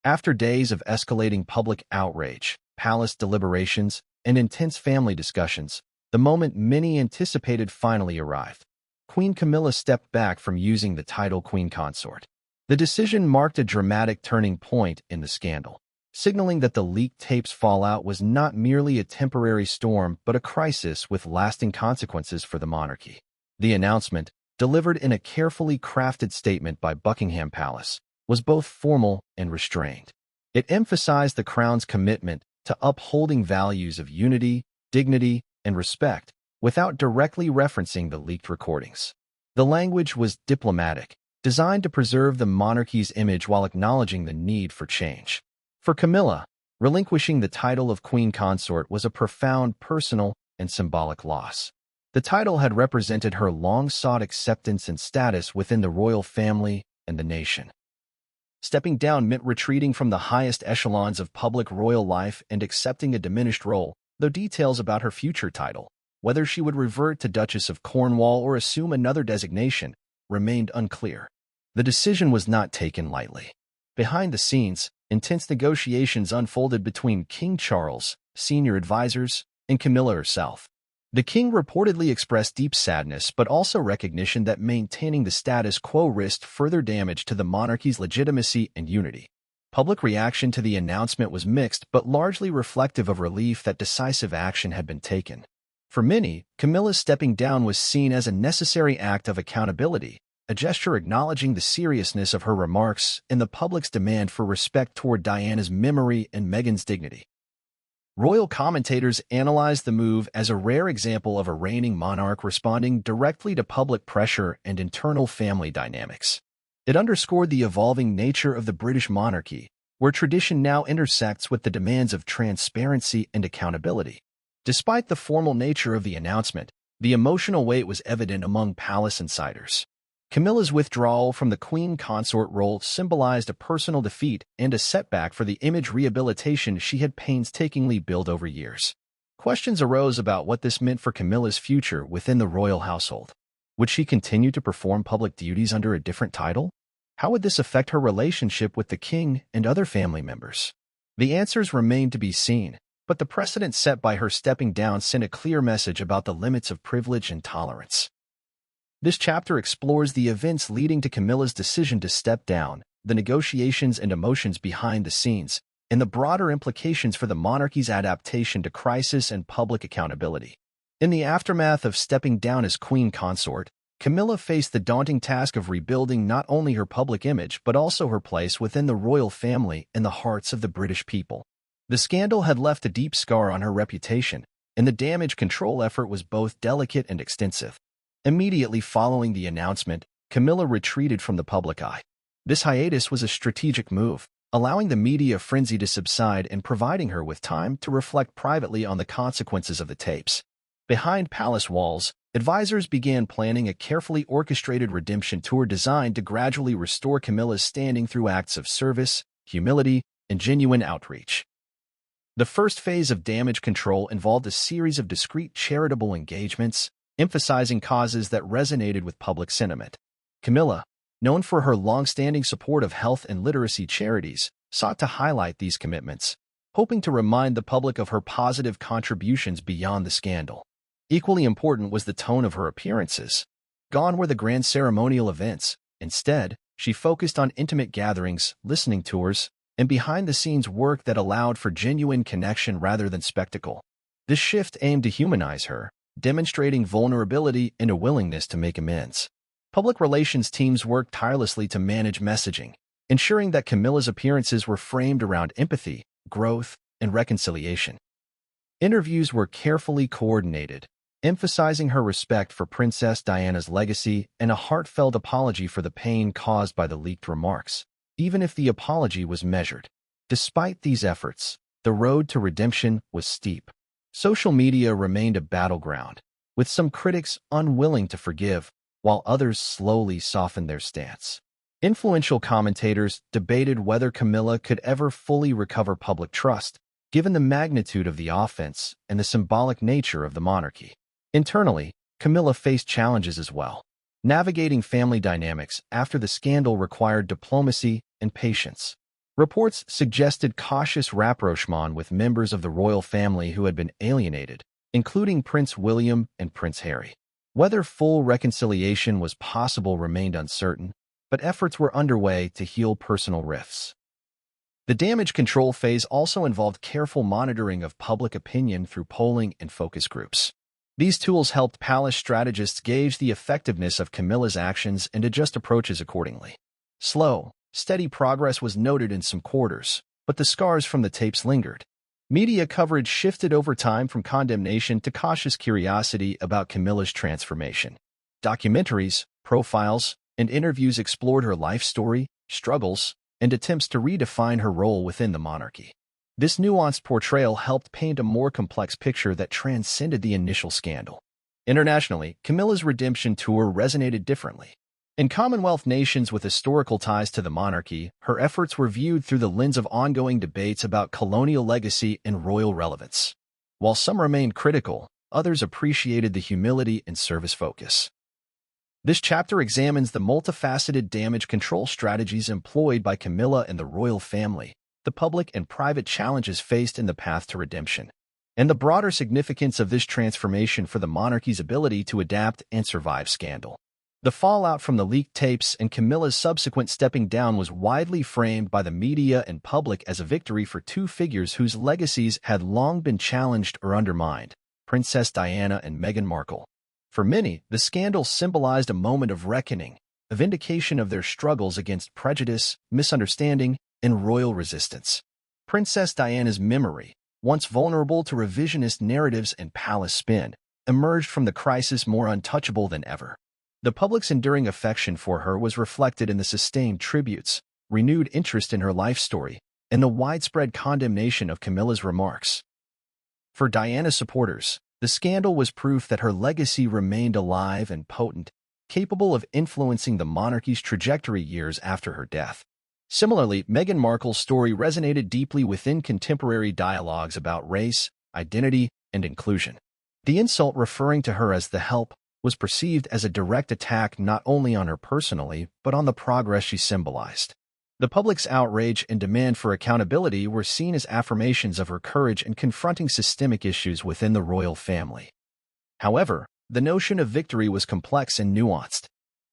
After days of escalating public outrage, palace deliberations, and intense family discussions, the moment many anticipated finally arrived. Queen Camilla stepped back from using the title queen consort. The decision marked a dramatic turning point in the scandal, signaling that the leaked tapes fallout was not merely a temporary storm but a crisis with lasting consequences for the monarchy. The announcement, delivered in a carefully crafted statement by Buckingham Palace, was both formal and restrained. It emphasized the crown's commitment to upholding values of unity, dignity, and respect, without directly referencing the leaked recordings. The language was diplomatic, designed to preserve the monarchy's image while acknowledging the need for change. For Camilla, relinquishing the title of queen consort was a profound personal and symbolic loss. The title had represented her long-sought acceptance and status within the royal family and the nation. Stepping down meant retreating from the highest echelons of public royal life and accepting a diminished role, though details about her future title, whether she would revert to Duchess of Cornwall or assume another designation, remained unclear. The decision was not taken lightly. Behind the scenes, intense negotiations unfolded between King Charles, senior advisors, and Camilla herself. The king reportedly expressed deep sadness but also recognition that maintaining the status quo risked further damage to the monarchy's legitimacy and unity. Public reaction to the announcement was mixed but largely reflective of relief that decisive action had been taken. For many, Camilla's stepping down was seen as a necessary act of accountability, a gesture acknowledging the seriousness of her remarks and the public's demand for respect toward Diana's memory and Meghan's dignity. Royal commentators analyzed the move as a rare example of a reigning monarch responding directly to public pressure and internal family dynamics. It underscored the evolving nature of the British monarchy, where tradition now intersects with the demands of transparency and accountability. Despite the formal nature of the announcement, the emotional weight was evident among palace insiders. Camilla's withdrawal from the queen consort role symbolized a personal defeat and a setback for the image rehabilitation she had painstakingly built over years. Questions arose about what this meant for Camilla's future within the royal household. Would she continue to perform public duties under a different title? How would this affect her relationship with the king and other family members? The answers remained to be seen, but the precedent set by her stepping down sent a clear message about the limits of privilege and tolerance. This chapter explores the events leading to Camilla's decision to step down, the negotiations and emotions behind the scenes, and the broader implications for the monarchy's adaptation to crisis and public accountability. In the aftermath of stepping down as queen consort, Camilla faced the daunting task of rebuilding not only her public image but also her place within the royal family and the hearts of the British people. The scandal had left a deep scar on her reputation, and the damage control effort was both delicate and extensive. Immediately following the announcement, Camilla retreated from the public eye. This hiatus was a strategic move, allowing the media frenzy to subside and providing her with time to reflect privately on the consequences of the tapes. Behind palace walls, advisors began planning a carefully orchestrated redemption tour designed to gradually restore Camilla's standing through acts of service, humility, and genuine outreach. The first phase of damage control involved a series of discreet charitable engagements, emphasizing causes that resonated with public sentiment. Camilla, known for her long-standing support of health and literacy charities, sought to highlight these commitments, hoping to remind the public of her positive contributions beyond the scandal. Equally important was the tone of her appearances. Gone were the grand ceremonial events. Instead, she focused on intimate gatherings, listening tours, and behind-the-scenes work that allowed for genuine connection rather than spectacle. This shift aimed to humanize her, demonstrating vulnerability and a willingness to make amends. Public relations teams worked tirelessly to manage messaging, ensuring that Camilla's appearances were framed around empathy, growth, and reconciliation. Interviews were carefully coordinated, emphasizing her respect for Princess Diana's legacy and a heartfelt apology for the pain caused by the leaked remarks, even if the apology was measured. Despite these efforts, the road to redemption was steep. Social media remained a battleground, with some critics unwilling to forgive, while others slowly softened their stance. Influential commentators debated whether Camilla could ever fully recover public trust, given the magnitude of the offense and the symbolic nature of the monarchy. Internally, Camilla faced challenges as well. Navigating family dynamics after the scandal required diplomacy and patience. Reports suggested cautious rapprochement with members of the royal family who had been alienated, including Prince William and Prince Harry. Whether full reconciliation was possible remained uncertain, but efforts were underway to heal personal rifts. The damage control phase also involved careful monitoring of public opinion through polling and focus groups. These tools helped palace strategists gauge the effectiveness of Camilla's actions and adjust approaches accordingly. Slow, steady progress was noted in some quarters, but the scars from the tapes lingered. Media coverage shifted over time from condemnation to cautious curiosity about Camilla's transformation. Documentaries, profiles, and interviews explored her life story, struggles, and attempts to redefine her role within the monarchy. This nuanced portrayal helped paint a more complex picture that transcended the initial scandal. Internationally, Camilla's redemption tour resonated differently. In Commonwealth nations with historical ties to the monarchy, her efforts were viewed through the lens of ongoing debates about colonial legacy and royal relevance. While some remained critical, others appreciated the humility and service focus. This chapter examines the multifaceted damage control strategies employed by Camilla and the royal family, the public and private challenges faced in the path to redemption, and the broader significance of this transformation for the monarchy's ability to adapt and survive scandal. The fallout from the leaked tapes and Camilla's subsequent stepping down was widely framed by the media and public as a victory for two figures whose legacies had long been challenged or undermined, Princess Diana and Meghan Markle. For many, the scandal symbolized a moment of reckoning, a vindication of their struggles against prejudice, misunderstanding, and royal resistance. Princess Diana's memory, once vulnerable to revisionist narratives and palace spin, emerged from the crisis more untouchable than ever. The public's enduring affection for her was reflected in the sustained tributes, renewed interest in her life story, and the widespread condemnation of Camilla's remarks. For Diana's supporters, the scandal was proof that her legacy remained alive and potent, capable of influencing the monarchy's trajectory years after her death. Similarly, Meghan Markle's story resonated deeply within contemporary dialogues about race, identity, and inclusion. The insult referring to her as the help was perceived as a direct attack not only on her personally, but on the progress she symbolized. The public's outrage and demand for accountability were seen as affirmations of her courage in confronting systemic issues within the royal family. However, the notion of victory was complex and nuanced.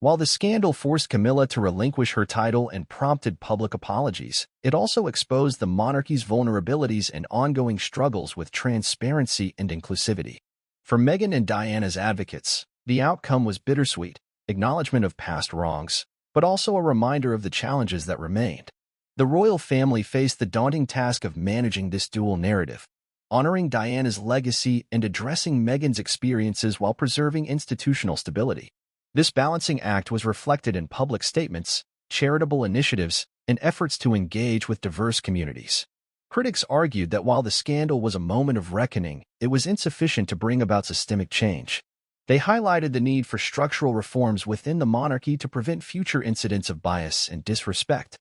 While the scandal forced Camilla to relinquish her title and prompted public apologies, it also exposed the monarchy's vulnerabilities and ongoing struggles with transparency and inclusivity. For Meghan and Diana's advocates, the outcome was bittersweet. acknowledgement of past wrongs, but also a reminder of the challenges that remained. The royal family faced the daunting task of managing this dual narrative, honoring Diana's legacy and addressing Meghan's experiences while preserving institutional stability. This balancing act was reflected in public statements, charitable initiatives, and efforts to engage with diverse communities. Critics argued that while the scandal was a moment of reckoning, it was insufficient to bring about systemic change. They highlighted the need for structural reforms within the monarchy to prevent future incidents of bias and disrespect.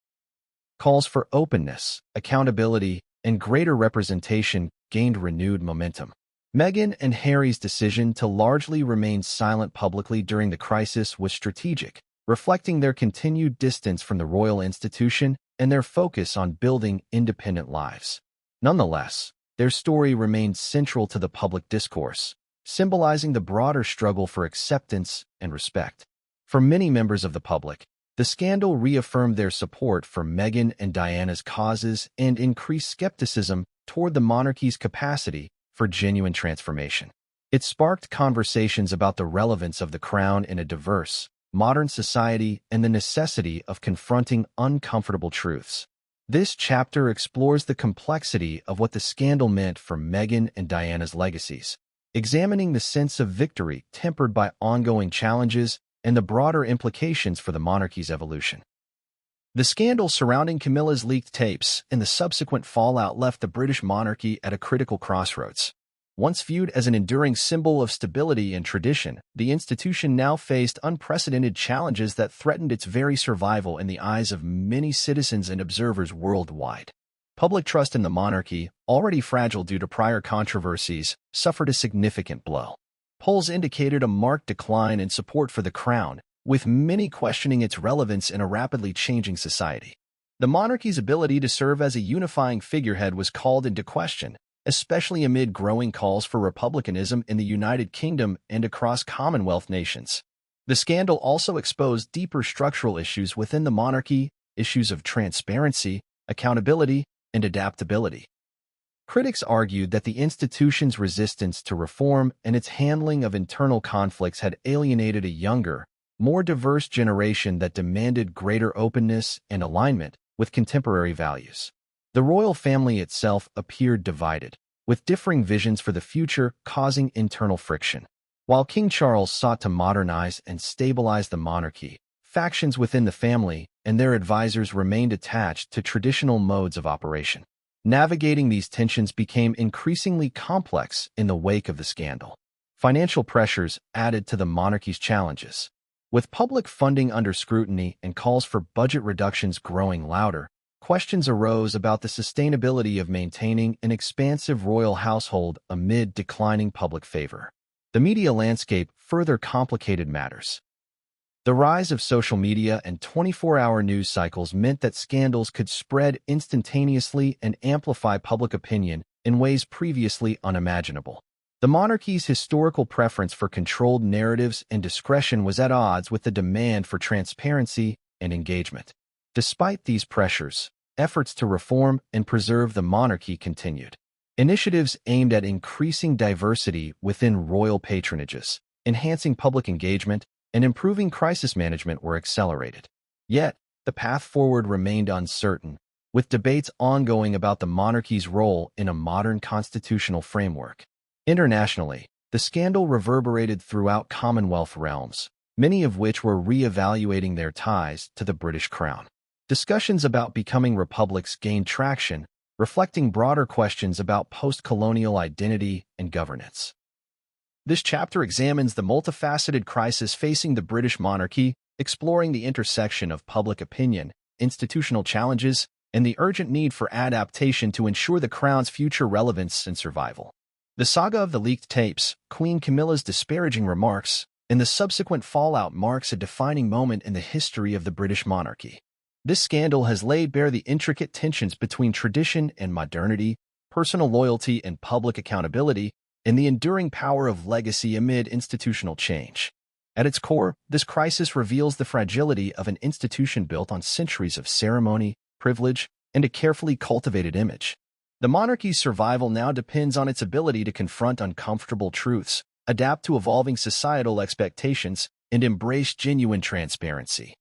Calls for openness, accountability, and greater representation gained renewed momentum. Meghan and Harry's decision to largely remain silent publicly during the crisis was strategic, reflecting their continued distance from the royal institution and their focus on building independent lives. Nonetheless, their story remained central to the public discourse, symbolizing the broader struggle for acceptance and respect. For many members of the public, the scandal reaffirmed their support for Meghan and Diana's causes and increased skepticism toward the monarchy's capacity for genuine transformation. It sparked conversations about the relevance of the crown in a diverse, modern society and the necessity of confronting uncomfortable truths. This chapter explores the complexity of what the scandal meant for Meghan and Diana's legacies, examining the sense of victory tempered by ongoing challenges and the broader implications for the monarchy's evolution. The scandal surrounding Camilla's leaked tapes and the subsequent fallout left the British monarchy at a critical crossroads. Once viewed as an enduring symbol of stability and tradition, the institution now faced unprecedented challenges that threatened its very survival in the eyes of many citizens and observers worldwide. Public trust in the monarchy, already fragile due to prior controversies, suffered a significant blow. Polls indicated a marked decline in support for the crown, with many questioning its relevance in a rapidly changing society. The monarchy's ability to serve as a unifying figurehead was called into question, especially amid growing calls for republicanism in the United Kingdom and across Commonwealth nations. The scandal also exposed deeper structural issues within the monarchy, issues of transparency, accountability, and adaptability. Critics argued that the institution's resistance to reform and its handling of internal conflicts had alienated a younger, more diverse generation that demanded greater openness and alignment with contemporary values. The royal family itself appeared divided, with differing visions for the future causing internal friction. While King Charles sought to modernize and stabilize the monarchy, factions within the family and their advisors remained attached to traditional modes of operation. Navigating these tensions became increasingly complex in the wake of the scandal. Financial pressures added to the monarchy's challenges. With public funding under scrutiny and calls for budget reductions growing louder, questions arose about the sustainability of maintaining an expansive royal household amid declining public favor. The media landscape further complicated matters. The rise of social media and 24-hour news cycles meant that scandals could spread instantaneously and amplify public opinion in ways previously unimaginable. The monarchy's historical preference for controlled narratives and discretion was at odds with the demand for transparency and engagement. Despite these pressures, efforts to reform and preserve the monarchy continued. Initiatives aimed at increasing diversity within royal patronages, enhancing public engagement, and improving crisis management were accelerated. Yet, the path forward remained uncertain, with debates ongoing about the monarchy's role in a modern constitutional framework. Internationally, the scandal reverberated throughout Commonwealth realms, many of which were re-evaluating their ties to the British crown. Discussions about becoming republics gained traction, reflecting broader questions about post-colonial identity and governance. This chapter examines the multifaceted crisis facing the British monarchy, exploring the intersection of public opinion, institutional challenges, and the urgent need for adaptation to ensure the crown's future relevance and survival. The saga of the leaked tapes, Queen Camilla's disparaging remarks, and the subsequent fallout marks a defining moment in the history of the British monarchy. This scandal has laid bare the intricate tensions between tradition and modernity, personal loyalty and public accountability, and the enduring power of legacy amid institutional change. At its core, this crisis reveals the fragility of an institution built on centuries of ceremony, privilege, and a carefully cultivated image. The monarchy's survival now depends on its ability to confront uncomfortable truths, adapt to evolving societal expectations, and embrace genuine transparency.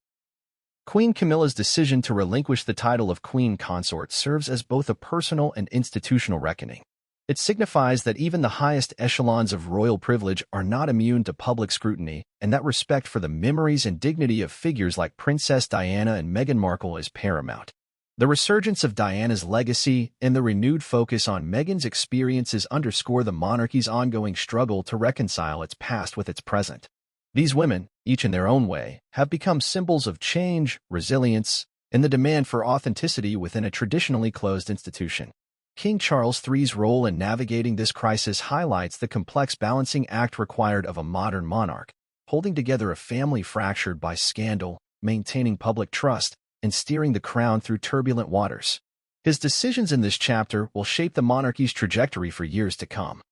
Queen Camilla's decision to relinquish the title of Queen Consort serves as both a personal and institutional reckoning. It signifies that even the highest echelons of royal privilege are not immune to public scrutiny, and that respect for the memories and dignity of figures like Princess Diana and Meghan Markle is paramount. The resurgence of Diana's legacy and the renewed focus on Meghan's experiences underscore the monarchy's ongoing struggle to reconcile its past with its present. These women, each in their own way, have become symbols of change, resilience, and the demand for authenticity within a traditionally closed institution. King Charles III's role in navigating this crisis highlights the complex balancing act required of a modern monarch, holding together a family fractured by scandal, maintaining public trust, and steering the crown through turbulent waters. His decisions in this chapter will shape the monarchy's trajectory for years to come.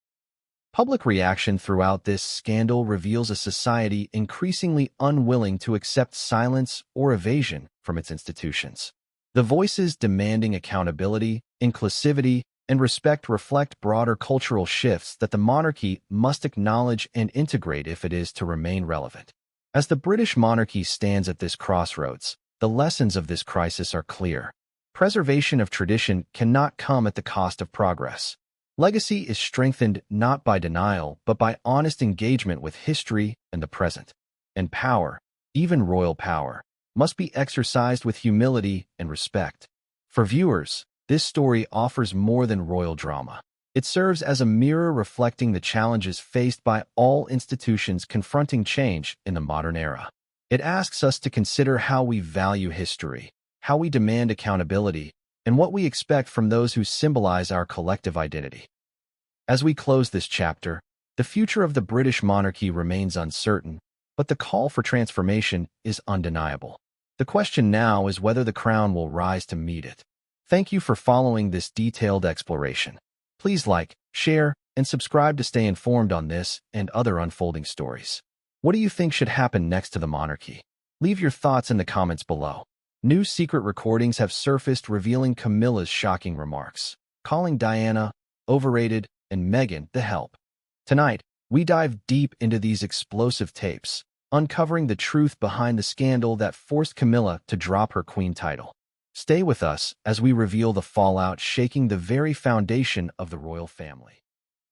Public reaction throughout this scandal reveals a society increasingly unwilling to accept silence or evasion from its institutions. The voices demanding accountability, inclusivity, and respect reflect broader cultural shifts that the monarchy must acknowledge and integrate if it is to remain relevant. As the British monarchy stands at this crossroads, the lessons of this crisis are clear. Preservation of tradition cannot come at the cost of progress. Legacy is strengthened not by denial, but by honest engagement with history and the present. And power, even royal power, must be exercised with humility and respect. For viewers, this story offers more than royal drama. It serves as a mirror reflecting the challenges faced by all institutions confronting change in the modern era. It asks us to consider how we value history, how we demand accountability, and what we expect from those who symbolize our collective identity. As we close this chapter, the future of the British monarchy remains uncertain, but the call for transformation is undeniable. The question now is whether the crown will rise to meet it. Thank you for following this detailed exploration. Please like, share, and subscribe to stay informed on this and other unfolding stories. What do you think should happen next to the monarchy? Leave your thoughts in the comments below. New secret recordings have surfaced revealing Camilla's shocking remarks, calling Diana overrated and Meghan the help. Tonight, we dive deep into these explosive tapes, uncovering the truth behind the scandal that forced Camilla to drop her queen title. Stay with us as we reveal the fallout shaking the very foundation of the royal family.